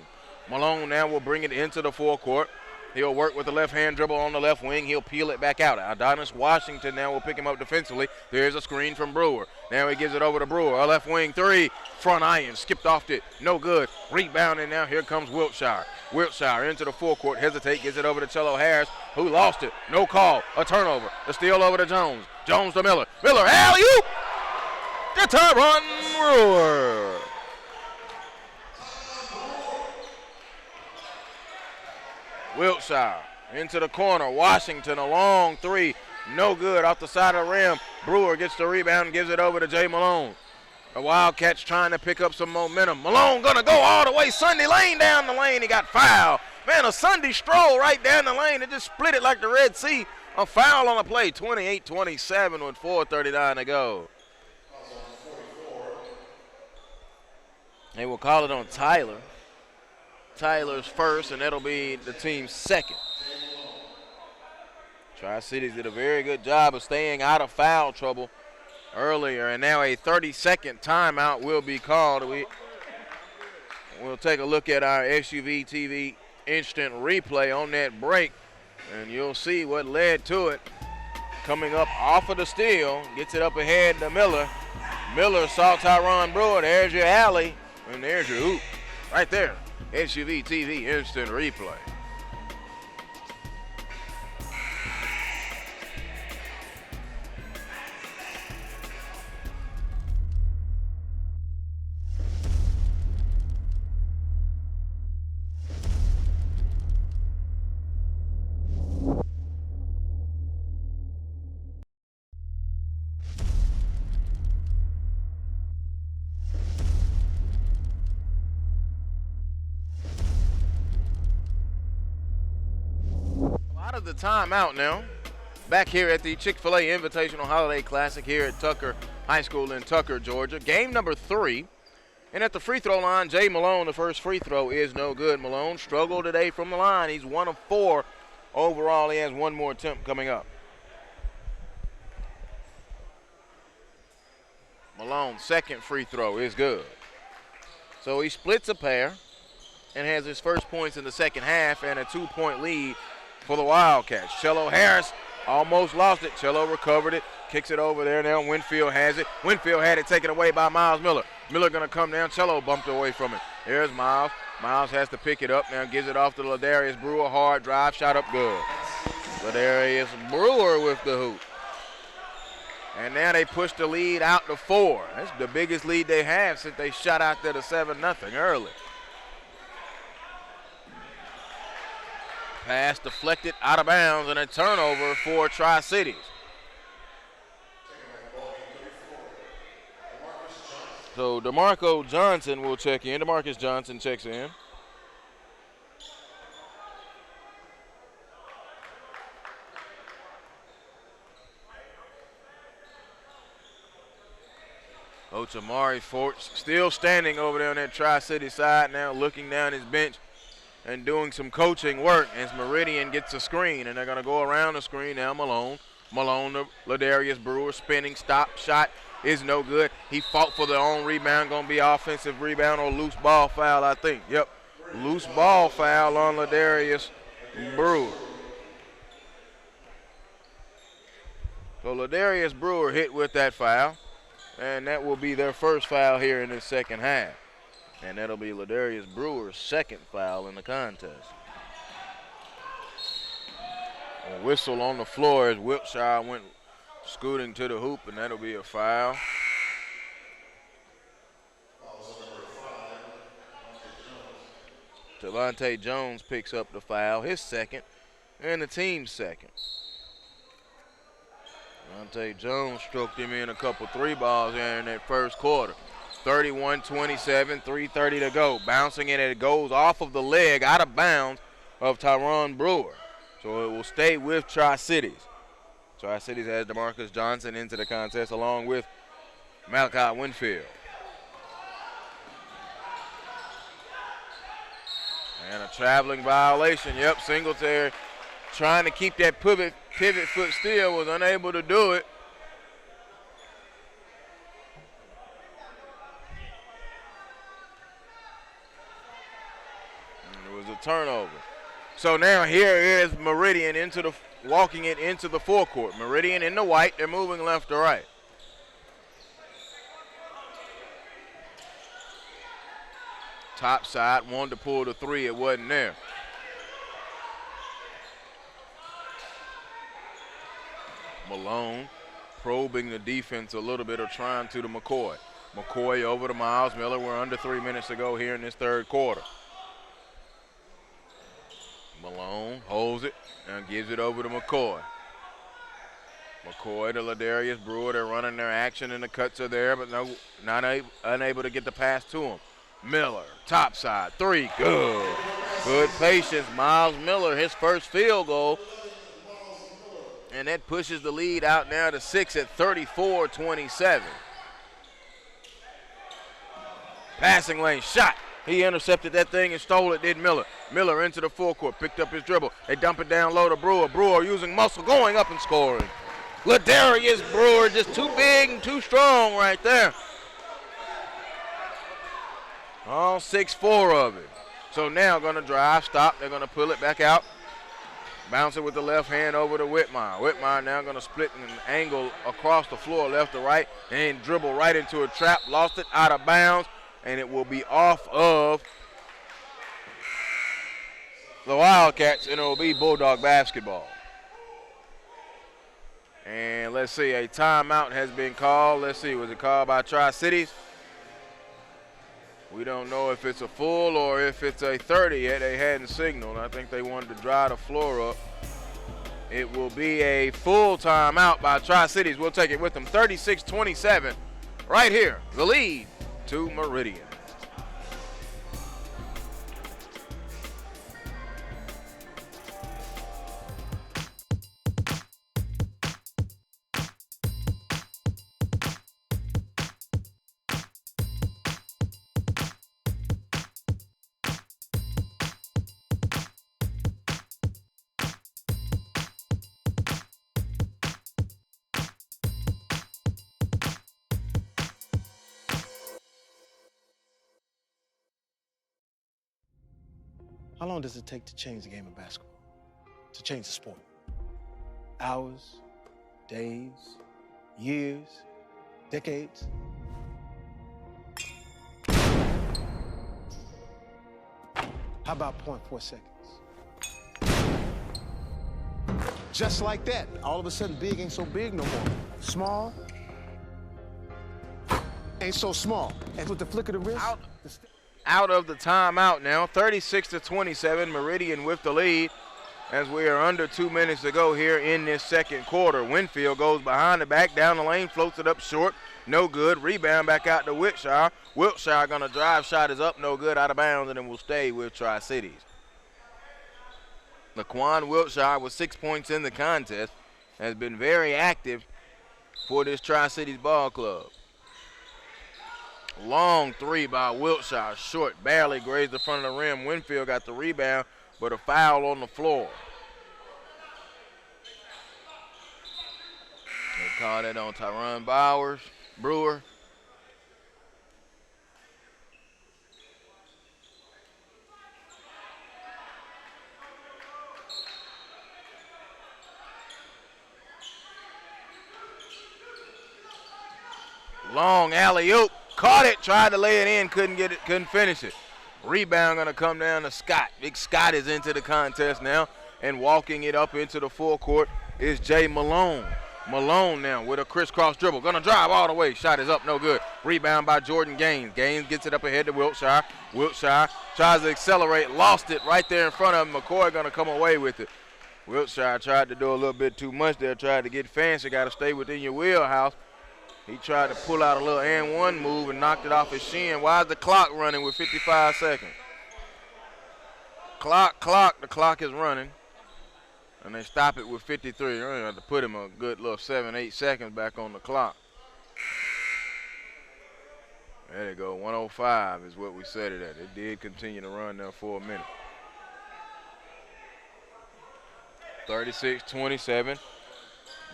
[SPEAKER 1] Malone now will bring it into the forecourt. He'll work with the left-hand dribble on the left wing. He'll peel it back out. Adonis Washington now will pick him up defensively. There's a screen from Brewer. Now he gives it over to Brewer. A left wing 3. Front iron. Skipped off it. No good. Rebounding now. Here comes Wiltshire. Wiltshire into the forecourt. Hesitate. Gives it over to Cello Harris, who lost it. No call. A turnover. The steal over to Jones. Jones to Miller. Miller, alley-oop! The Tyron Brewer. Wiltshire into the corner. Washington, a long three. No good off the side of the rim. Brewer gets the rebound and gives it over to Jay Malone. The Wildcats trying to pick up some momentum. Malone gonna go all the way. Sunday Lane down the lane. He got fouled. Man, a Sunday stroll right down the lane. It just split it like the Red Sea. A foul on the play. 28-27 with 4:39 to go. They will call it on Tyler. Tyler's first, and that'll be the team's second. Tri-Cities did a very good job of staying out of foul trouble earlier, and now a 30-second timeout will be called. We'll take a look at our SUVtv instant replay on that break, and you'll see what led to it. Coming up off of the steal, gets it up ahead to Miller. Miller saw Tyron Brewer. There's your alley, and there's your hoop. Right there, SUVtv instant replay. Out of the timeout now. Back here at the Chick-fil-A Invitational Holiday Classic here at Tucker High School in Tucker, Georgia. Game number 3. And at the free throw line, Jay Malone, the first free throw is no good. Malone struggled today from the line. He's 1 of 4 overall. He has one more attempt coming up. Malone's second free throw is good. So he splits a pair and has his first points in the second half and a 2-point lead for the Wildcats. Cello Harris almost lost it. Cello recovered it, kicks it over there. Now Winfield has it. Winfield had it taken away by Miles Miller. Miller going to come down. Cello bumped away from it. There's Miles. Miles has to pick it up now, gives it off to Ladarius Brewer. Hard drive, shot up good. Ladarius Brewer with the hoop. And now they push the lead out to 4. That's the biggest lead they have since they shot out there to 7-0 early. Pass deflected out of bounds and a turnover for Tri-Cities. So DeMarco Johnson will check in. DeMarcus Johnson checks in. Coach Amari Forts still standing over there on that Tri-City side now, looking down his bench and doing some coaching work as Meridian gets a screen, and they're going to go around the screen now. Malone to Ladarius Brewer, spinning, stop, shot is no good. He fought for their own rebound, going to be offensive rebound or loose ball foul, I think. Yep, loose ball foul on Ladarius Brewer. So Ladarius Brewer hit with that foul, and that will be their first foul here in the second half. And that'll be Ladarius Brewer's second foul in the contest. A whistle on the floor as Wiltshire went scooting to the hoop, and that'll be a foul. Devontae Jones picks up the foul, his second, and the team's second. Devontae Jones stroked him in a couple 3 balls here in that first quarter. 31-27, 3:30 to go. Bouncing it, it goes off of the leg, out of bounds of Tyron Brewer. So it will stay with Tri-Cities. Tri-Cities has DeMarcus Johnson into the contest along with Malachi Winfield. And a traveling violation. Yep, Singletary trying to keep that pivot foot still, was unable to do it. Turnover. So now here is Meridian walking it into the forecourt. Meridian in the white, they're moving left to right. Top side, wanted to pull the 3, it wasn't there. Malone probing the defense a little bit, or trying to McCoy. McCoy over to Miles Miller. We're under 3 minutes to go here in this third quarter. Malone holds it and gives it over to McCoy. McCoy to Ladarius Brewer. They're running their action and the cuts are there, but unable to get the pass to him. Miller, top side, three, good. Good patience. Miles Miller, his first field goal. And that pushes the lead out now to 6 at 34-27. Passing lane, shot. He intercepted that thing and stole it, did Miller. Miller into the forecourt, picked up his dribble. They dump it down low to Brewer. Brewer using muscle, going up and scoring. Ladarius Brewer just too big and too strong right there. All 6'4" of it. So now going to drive, stop. They're going to pull it back out. Bounce it with the left hand over to Whitmire. Whitmire now going to split an angle across the floor, left to right, and dribble right into a trap. Lost it out of bounds, and it will be off of the Wildcats, and it will be Bulldog basketball. And let's see, a timeout has been called. Let's see, was it called by Tri-Cities? We don't know if it's a full or if it's a 30 yet. They hadn't signaled. I think they wanted to dry the floor up. It will be a full timeout by Tri-Cities. We'll take it with them. 36-27 right here. The lead to Meridian.
[SPEAKER 8] How long does it take to change the game of basketball? To change the sport? Hours, days, years, decades? How about 0.4 seconds? Just like that, all of a sudden big ain't so big no more. Small ain't so small. And with the flick of the wrist,
[SPEAKER 1] Out of the timeout now, 36-27, Meridian with the lead as we are under 2 minutes to go here in this second quarter. Winfield goes behind the back, down the lane, floats it up short, no good. Rebound back out to Wiltshire. Wiltshire gonna drive, shot is up, no good, out of bounds, and then will stay with Tri-Cities. Laquan Wiltshire with 6 points in the contest has been very active for this Tri-Cities ball club. Long three by Wiltshire, short, barely grazed the front of the rim. Winfield got the rebound, but a foul on the floor. They called it on Tyron Brewer. Long alley-oop. Caught it, tried to lay it in, couldn't get it, couldn't finish it. Rebound gonna come down to Scott. Big Scott is into the contest now, and walking it up into the forecourt is Jay Malone. Malone now with a crisscross dribble, gonna drive all the way. Shot is up, no good. Rebound by Jordan Gaines. Gaines gets it up ahead to Wiltshire. Wiltshire tries to accelerate, lost it right there in front of him. McCoy gonna come away with it. Wiltshire tried to do a little bit too much there, tried to get fancy, gotta stay within your wheelhouse. He tried to pull out a little and one move and knocked it off his shin. Why is the clock running with 55 seconds? The clock is running. And they stop it with 53. They're gonna have to put him a good little 7-8 seconds back on the clock. There they go, 105 is what we set it at. It did continue to run there for a minute. 36-27.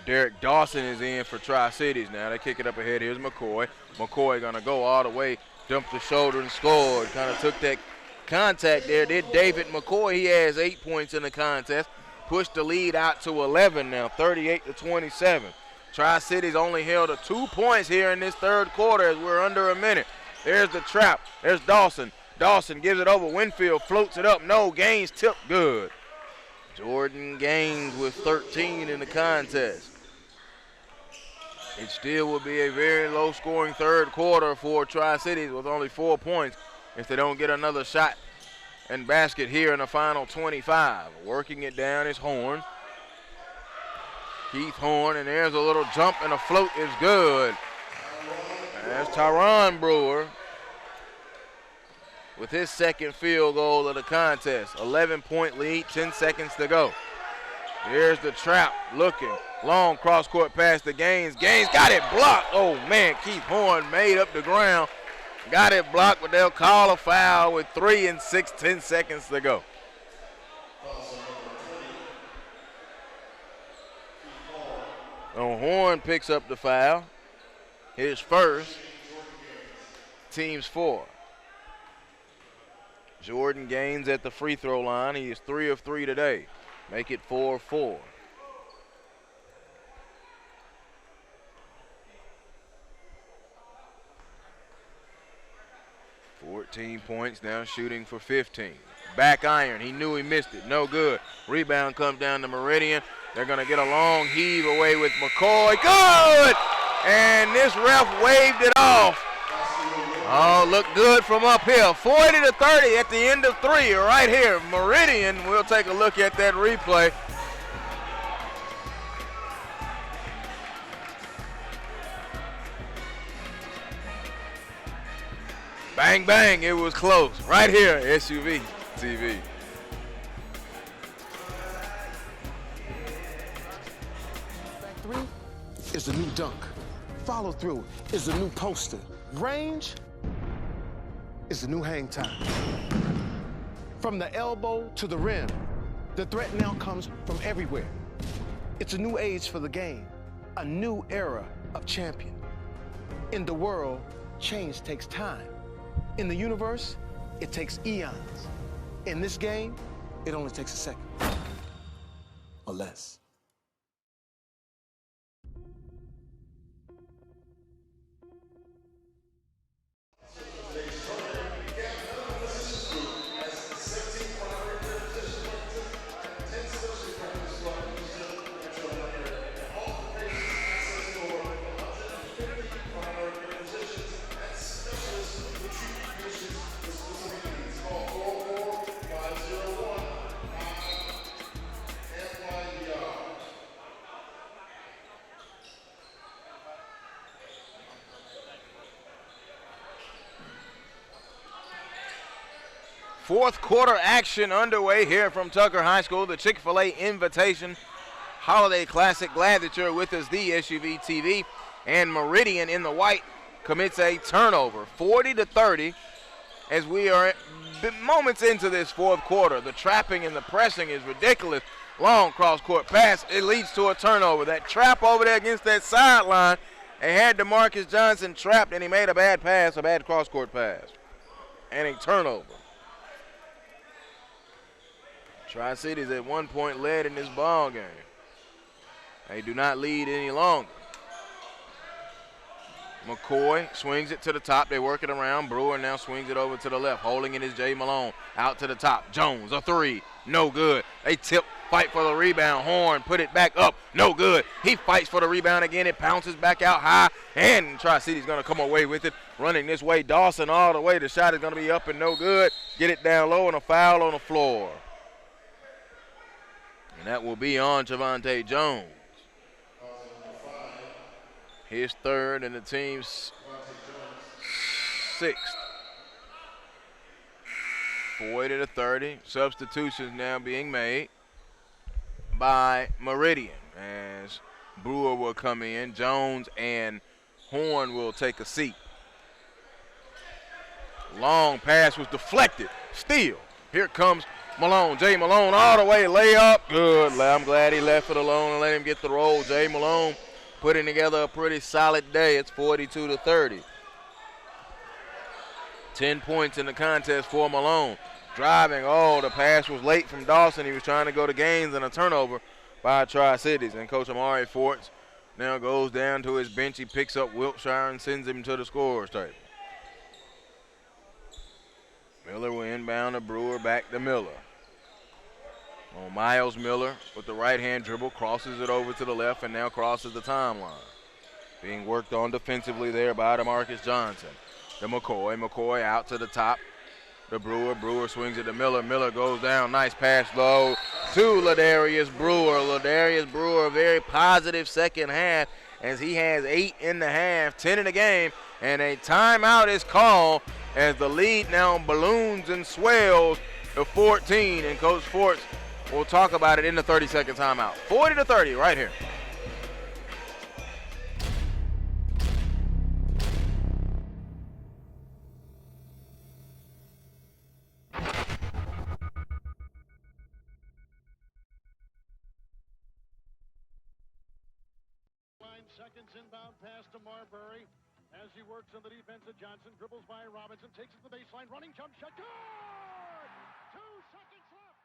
[SPEAKER 1] Derek Dawson is in for Tri-Cities now. They kick it up ahead. Here's McCoy. McCoy gonna go all the way, dump the shoulder and scored. Kind of took that contact there. Did David McCoy. He has 8 points in the contest. Pushed the lead out to 11 now, 38-27. Tri-Cities only held to 2 points here in this third quarter as we're under a minute. There's the trap. There's Dawson. Dawson gives it over. Winfield floats it up. No, Gaines tipped good. Jordan Gaines with 13 in the contest. It still will be a very low-scoring third quarter for Tri-Cities with only 4 points if they don't get another shot and basket here in the final 25. Working it down is Horn. Keith Horn, and there's a little jump and a float is good. That's Tyron Brewer with his second field goal of the contest. 11-point lead, 10 seconds to go. There's the trap looking. Long cross-court pass to Gaines. Gaines got it blocked. Oh, man, Keith Horn made up the ground. Got it blocked, but they'll call a foul with 3 and 6, 10 seconds to go. Horn picks up the foul. His first, team's 4. Jordan Gaines at the free throw line. He is 3 of 3 today. Make it 4-4. $14 points, now shooting for 15. Back iron, he knew he missed it, no good. Rebound comes down to Meridian. They're gonna get a long heave away with McCoy, good! And this ref waved it off. Oh, look good from up here. 40-30 at the end of 3 right here. Meridian, we'll take a look at that replay. Bang, bang, it was close. Right here, SUVtv.
[SPEAKER 8] Back 3 is the new dunk. Follow through is the new poster. Range is the new hang time. From the elbow to the rim, the threat now comes from everywhere. It's a new age for the game, a new era of champion. In the world, change takes time. In the universe, it takes eons. In this game, it only takes a second or less.
[SPEAKER 1] Fourth quarter action underway here from Tucker High School, the Chick-fil-A Invitation Holiday Classic. Glad that you're with us, the SUVtv. And Meridian in the white commits a turnover, 40-30, as we are moments into this fourth quarter. The trapping and the pressing is ridiculous. Long cross-court pass, it leads to a turnover. That trap over there against that sideline, they had DeMarcus Johnson trapped, and he made a bad pass, a bad cross-court pass, and a turnover. Tri-Cities at 1 point led in this ball game. They do not lead any longer. McCoy swings it to the top. They work it around. Brewer now swings it over to the left. Holding it is Jay Malone. Out to the top. Jones, a 3. No good. They tip, fight for the rebound. Horn put it back up. No good. He fights for the rebound again. It bounces back out high. And Tri-City's going to come away with it. Running this way. Dawson all the way. The shot is going to be up and no good. Get it down low and a foul on the floor. And that will be on Javante Jones. His third and the team's 6th. 40-30. Substitutions now being made by Meridian as Brewer will come in. Jones and Horn will take a seat. Long pass was deflected. Steal. Here comes Malone, Jay Malone all the way, layup, good. I'm glad he left it alone and let him get the roll. Jay Malone putting together a pretty solid day. It's 42-30. 10 points in the contest for Malone. Driving, the pass was late from Dawson. He was trying to go to Gaines and a turnover by Tri-Cities. And Coach Amari Forts now goes down to his bench. He picks up Wiltshire and sends him to the scorer's table. Miller will inbound to Brewer, back to Miller. Miles Miller with the right-hand dribble, crosses it over to the left and now crosses the timeline. Being worked on defensively there by DeMarcus Johnson. To McCoy. McCoy out to the top. to Brewer. Brewer swings it to Miller. Miller goes down. Nice pass low to Ladarius Brewer. Ladarius Brewer, a very positive second half as he has 8 in the half, 10 in the game, and a timeout is called as the lead now balloons and swells to 14, and Coach Forts will talk about it in the 30-second timeout. 40-30 right here.
[SPEAKER 6] Seconds inbound pass to Marbury as he works on the defense of Johnson, dribbles by Robinson, takes it to the baseline, running jump shot, good! 2 seconds left.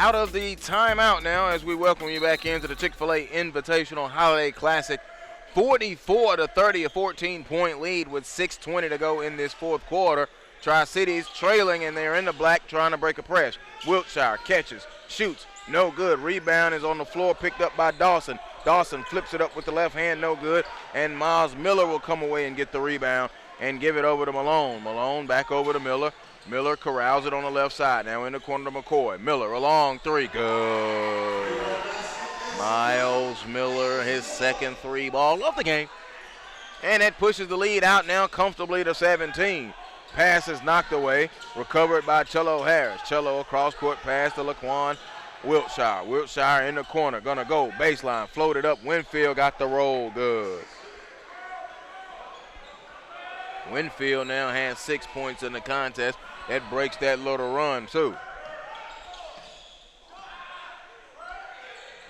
[SPEAKER 1] Out of the timeout now as we welcome you back into the Chick-fil-A Invitational Holiday Classic. 44-30, a 14-point lead with 6:20 to go in this fourth quarter. Tri-Cities trailing, and they're in the black trying to break a press. Wiltshire catches, shoots, no good. Rebound is on the floor, picked up by Dawson. Dawson flips it up with the left hand, no good. And Miles Miller will come away and get the rebound and give it over to Malone. Malone back over to Miller. Miller corrals it on the left side. Now in the corner to McCoy. Miller, a long three. Good. Miles Miller, his second three ball of the game. And that pushes the lead out now comfortably to 17. Pass is knocked away. Recovered by Cello Harris. Cello across court pass to Laquan Wiltshire. Wiltshire in the corner. Gonna go baseline. Floated up. Winfield got the roll. Good. Winfield now has 6 points in the contest. That breaks that little run, too.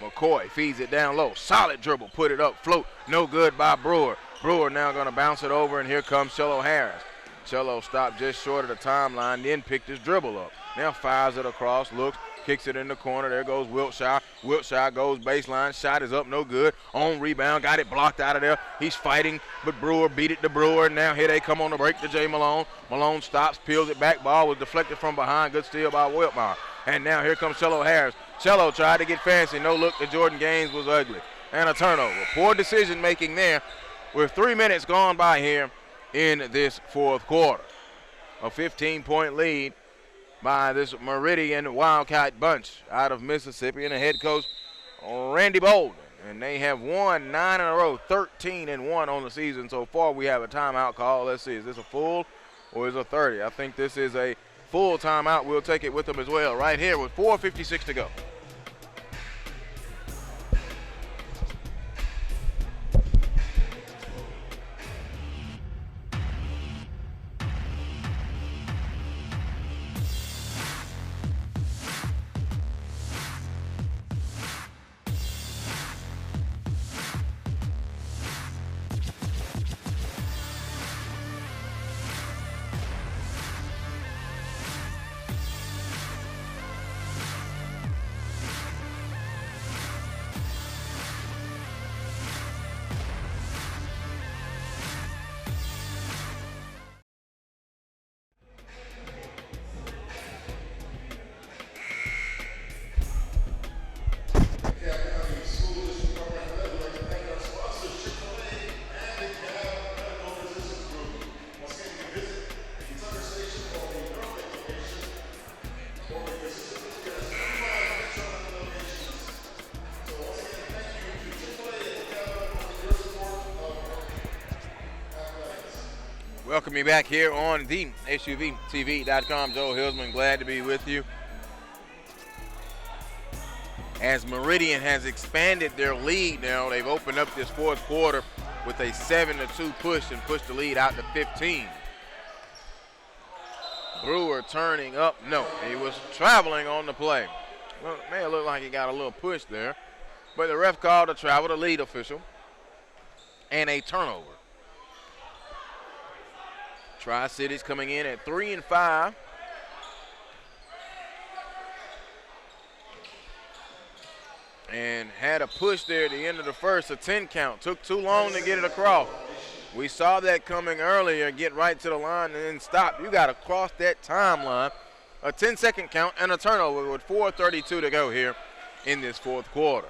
[SPEAKER 1] McCoy feeds it down low. Solid dribble. Put it up. Float. No good by Brewer. Brewer now going to bounce it over, and here comes Cello Harris. Cello stopped just short of the timeline, then picked his dribble up. Now fires it across, looks, kicks it in the corner. There goes Wiltshire. Wiltshire goes baseline. Shot is up, no good. On rebound, got it blocked out of there. He's fighting, but Brewer beat it to Brewer. Now here they come on the break to Jay Malone. Malone stops, peels it back. Ball was deflected from behind. Good steal by Wiltmar. And now here comes Cello Harris. Cello tried to get fancy. No look to Jordan Gaines was ugly. And a turnover. Poor decision making there with 3 minutes gone by here in this fourth quarter. A 15-point lead by this Meridian Wildcat bunch out of Mississippi, and the head coach, Randy Bolden. And they have won 9 in a row, 13-1 on the season so far. We have a timeout call. Let's see, is this a full or is it a 30? I think this is a full timeout. We'll take it with them as well right here with 4:56 to go. Welcome you back here on the SUVtv.com. Joe Hillsman, glad to be with you. As Meridian has expanded their lead now, they've opened up this fourth quarter with a 7-2 push and pushed the lead out to 15. Brewer turning up. No, he was traveling on the play. Well, it may look like he got a little push there, but the ref called a travel, the lead official, and a turnover. Tri-Cities coming in at 3-5. And had a push there at the end of the first, a 10 count. Took too long to get it across. We saw that coming earlier, get right to the line and then stop. You got to cross that timeline. A 10-second count and a turnover with 4:32 to go here in this fourth quarter.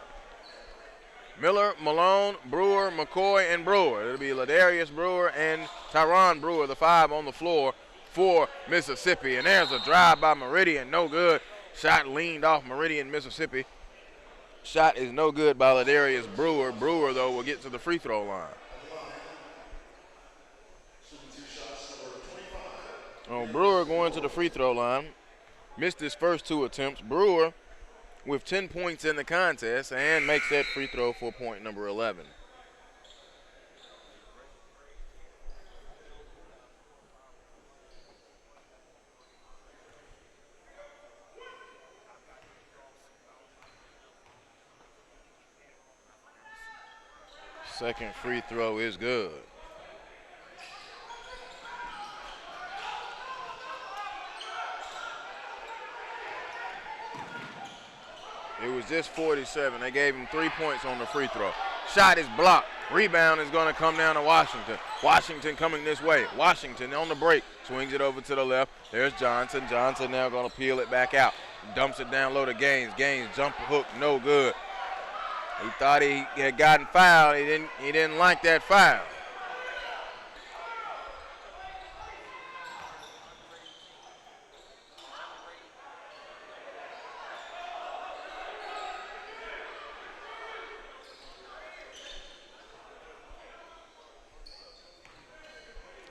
[SPEAKER 1] Miller, Malone, Brewer, McCoy, and Brewer. It'll be Ladarius Brewer and Tyron Brewer, the 5 on the floor for Mississippi. And there's a drive by Meridian, no good. Shot leaned off Meridian, Mississippi. Shot is no good by Ladarius Brewer. Brewer, though, will get to the free throw line. Oh, Brewer going to the free throw line. Missed his first 2 attempts. Brewer with 10 points in the contest and makes that free throw for point number 11. Second free throw is good. It was just 47. They gave him 3 points on the free throw. Shot is blocked. Rebound is going to come down to Washington. Washington coming this way. Washington on the break. Swings it over to the left. There's Johnson. Johnson now going to peel it back out. Dumps it down low to Gaines. Gaines jump hook, no good. He thought he had gotten fouled. He didn't like that foul.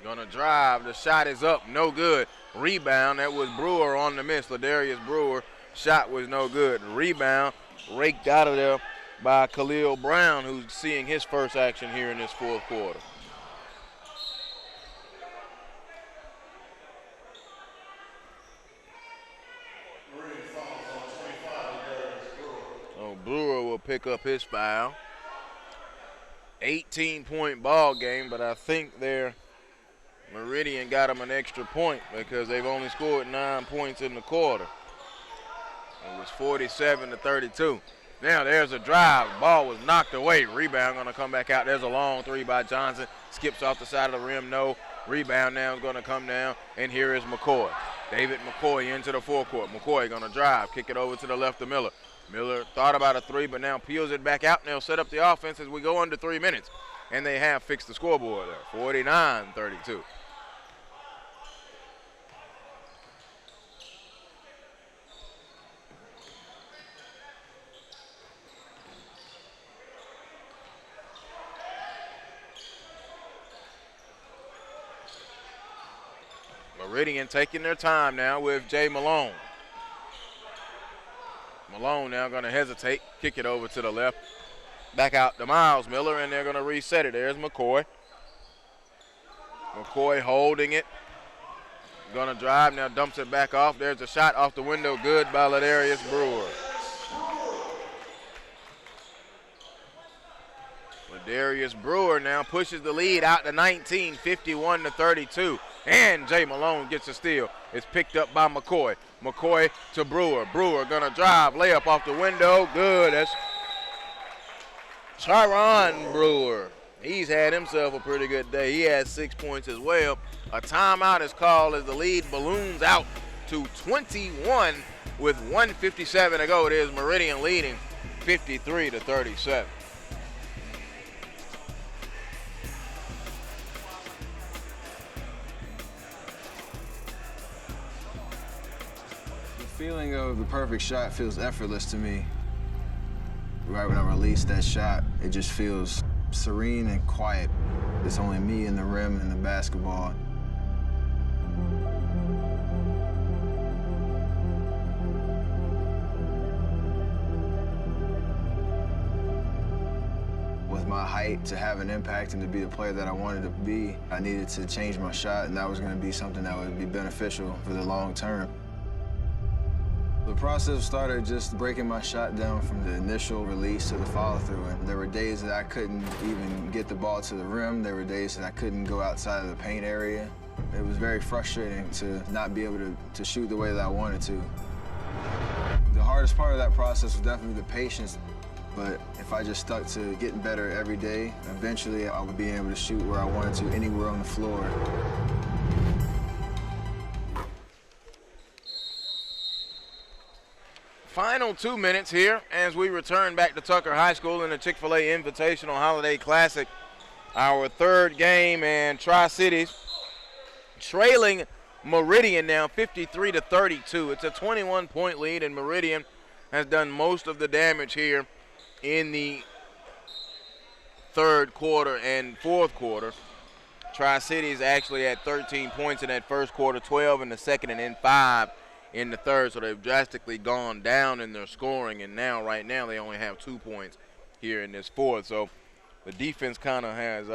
[SPEAKER 1] Gonna drive. The shot is up. No good. Rebound. That was Brewer on the miss. Ladarius Brewer. Shot was no good. Rebound raked out of there by Khalil Brown, who's seeing his first action here in this fourth quarter. So Brewer will pick up his foul. 18-point ball game, but I think Meridian got him an extra point because they've only scored 9 points in the quarter. It was 47-32. Now there's a drive. Ball was knocked away. Rebound going to come back out. There's a long 3 by Johnson. Skips off the side of the rim. No. Rebound now is going to come down. And here is McCoy. David McCoy into the forecourt. McCoy going to drive. Kick it over to the left to Miller. Miller thought about a 3, but now peels it back out. And they'll set up the offense as we go under 3 minutes. And they have fixed the scoreboard there. 49-32. Meridian taking their time now with Jay Malone. Malone now going to hesitate, kick it over to the left. Back out to Miles Miller, and they're going to reset it. There's McCoy. McCoy holding it. Going to drive, now dumps it back off. There's a shot off the window, good by Ladarius Brewer. Ladarius Brewer now pushes the lead out to 19, 51-32. And Jay Malone gets a steal. It's picked up by McCoy. McCoy to Brewer. Brewer gonna drive, layup off the window. Good. That's Tyron Brewer. He's had himself a pretty good day. He had 6 points as well. A timeout is called as the lead balloons out to 21 with 1:57 to go. It is Meridian leading 53-37.
[SPEAKER 7] The feeling of the perfect shot feels effortless to me. Right when I release that shot, it just feels serene and quiet. It's only me and the rim and the basketball. With my height to have an impact and to be the player that I wanted to be, I needed to change my shot, and that was going to be something that would be beneficial for the long term. The process started just breaking my shot down from the initial release to the follow-through. And there were days that I couldn't even get the ball to the rim. There were days that I couldn't go outside of the paint area. It was very frustrating to not be able to shoot the way that I wanted to. The hardest part of that process was definitely the patience. But if I just stuck to getting better every day, eventually I would be able to shoot where I wanted to, anywhere on the floor.
[SPEAKER 1] Final 2 minutes here as we return back to Tucker High School in the Chick-fil-A Invitational Holiday Classic. Our third game, and Tri-Cities trailing Meridian now 53-32. It's a 21-point lead, and Meridian has done most of the damage here in the third quarter and fourth quarter. Tri-Cities actually had 13 points in that first quarter, 12 in the second, and then 5 in the third, so they've drastically gone down in their scoring, and now, right now, they only have 2 points here in this fourth. So the defense kind of has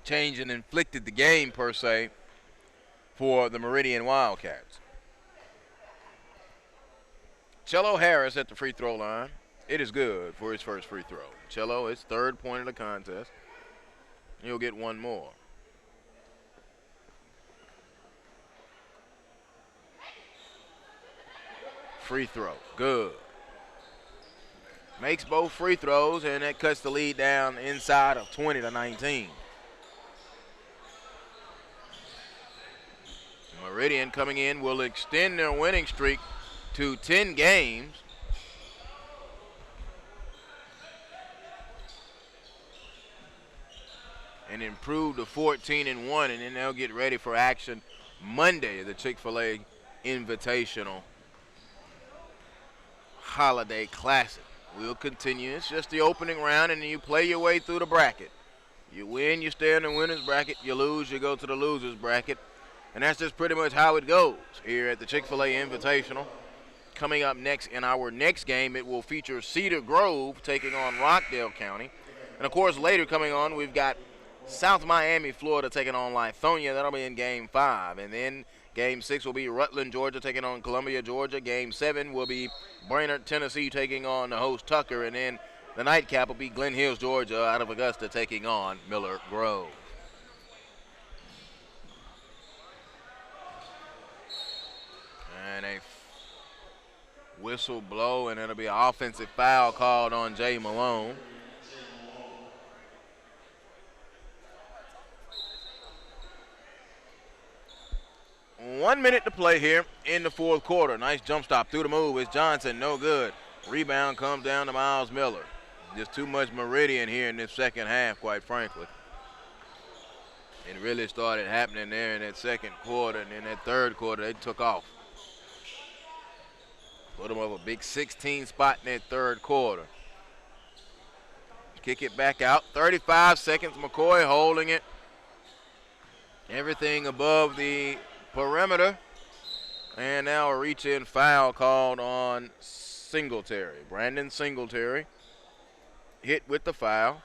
[SPEAKER 1] changed and inflicted the game, per se, for the Meridian Wildcats. Cello Harris at the free throw line. It is good for his first free throw. Cello, his third point of the contest. He'll get one more. Free throw, good. Makes both free throws, and that cuts the lead down inside of 20-19. Meridian coming in will extend their winning streak to 10 games. And improve to 14-1, and then they'll get ready for action Monday, the Chick-fil-A Invitational Holiday Classic. We'll continue. It's just the opening round, and then you play your way through the bracket. You win, you stay in the winner's bracket. You lose, you go to the loser's bracket. And that's just pretty much how it goes here at the Chick-fil-A Invitational. Coming up next in our next game, it will feature Cedar Grove taking on Rockdale County. And, of course, later coming on, we've got South Miami, Florida taking on Lithonia. That'll be in Game 5. And then Game 6 will be Rutland, Georgia taking on Columbia, Georgia. Game 7 will be Brainerd, Tennessee taking on the host Tucker. And then the nightcap will be Glen Hills, Georgia out of Augusta taking on Miller Grove. And a whistle blow, and it'll be an offensive foul called on Jay Malone. One minute to play here in the fourth quarter. Nice jump stop through the move. It's Johnson, no good. Rebound comes down to Miles Miller. Just too much Meridian here in this second half, quite frankly. It really started happening there in that second quarter, and in that third quarter, they took off. Put them up a big 16 spot in that third quarter. Kick it back out. 35 seconds. McCoy holding it. Everything above the perimeter. And now a reach-in foul called on Singletary. Brandon Singletary hit with the foul.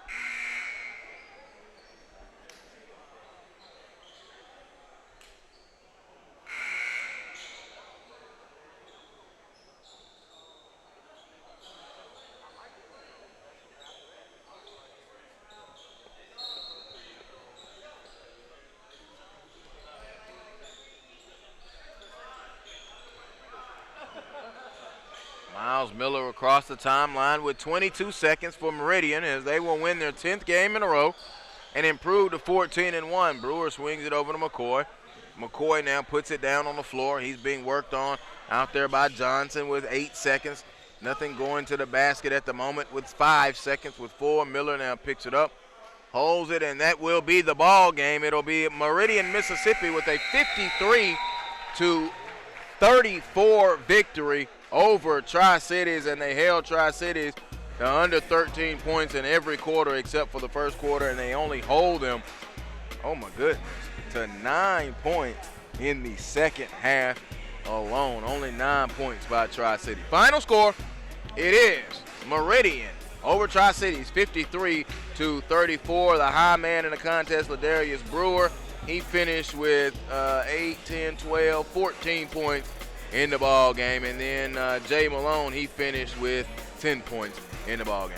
[SPEAKER 1] Miles Miller across the timeline with 22 seconds for Meridian as they will win their 10th game in a row and improve to 14-1. Brewer swings it over to McCoy. McCoy now puts it down on the floor. He's being worked on out there by Johnson with 8 seconds. Nothing going to the basket at the moment with 5 seconds. With 4, Miller now picks it up, holds it, and that will be the ball game. It'll be Meridian, Mississippi with a 53-34 victory over Tri-Cities, and they held Tri-Cities to under 13 points in every quarter except for the first quarter, and they only hold them, oh my goodness, to 9 points in the second half alone. Only 9 points by Tri-City. Final score, it is Meridian over Tri-Cities, 53-34. The high man in the contest, Ladarius Brewer, he finished with 8, 10, 12, 14 points in the ball game. And then Jay Malone, he finished with 10 points in the ball game.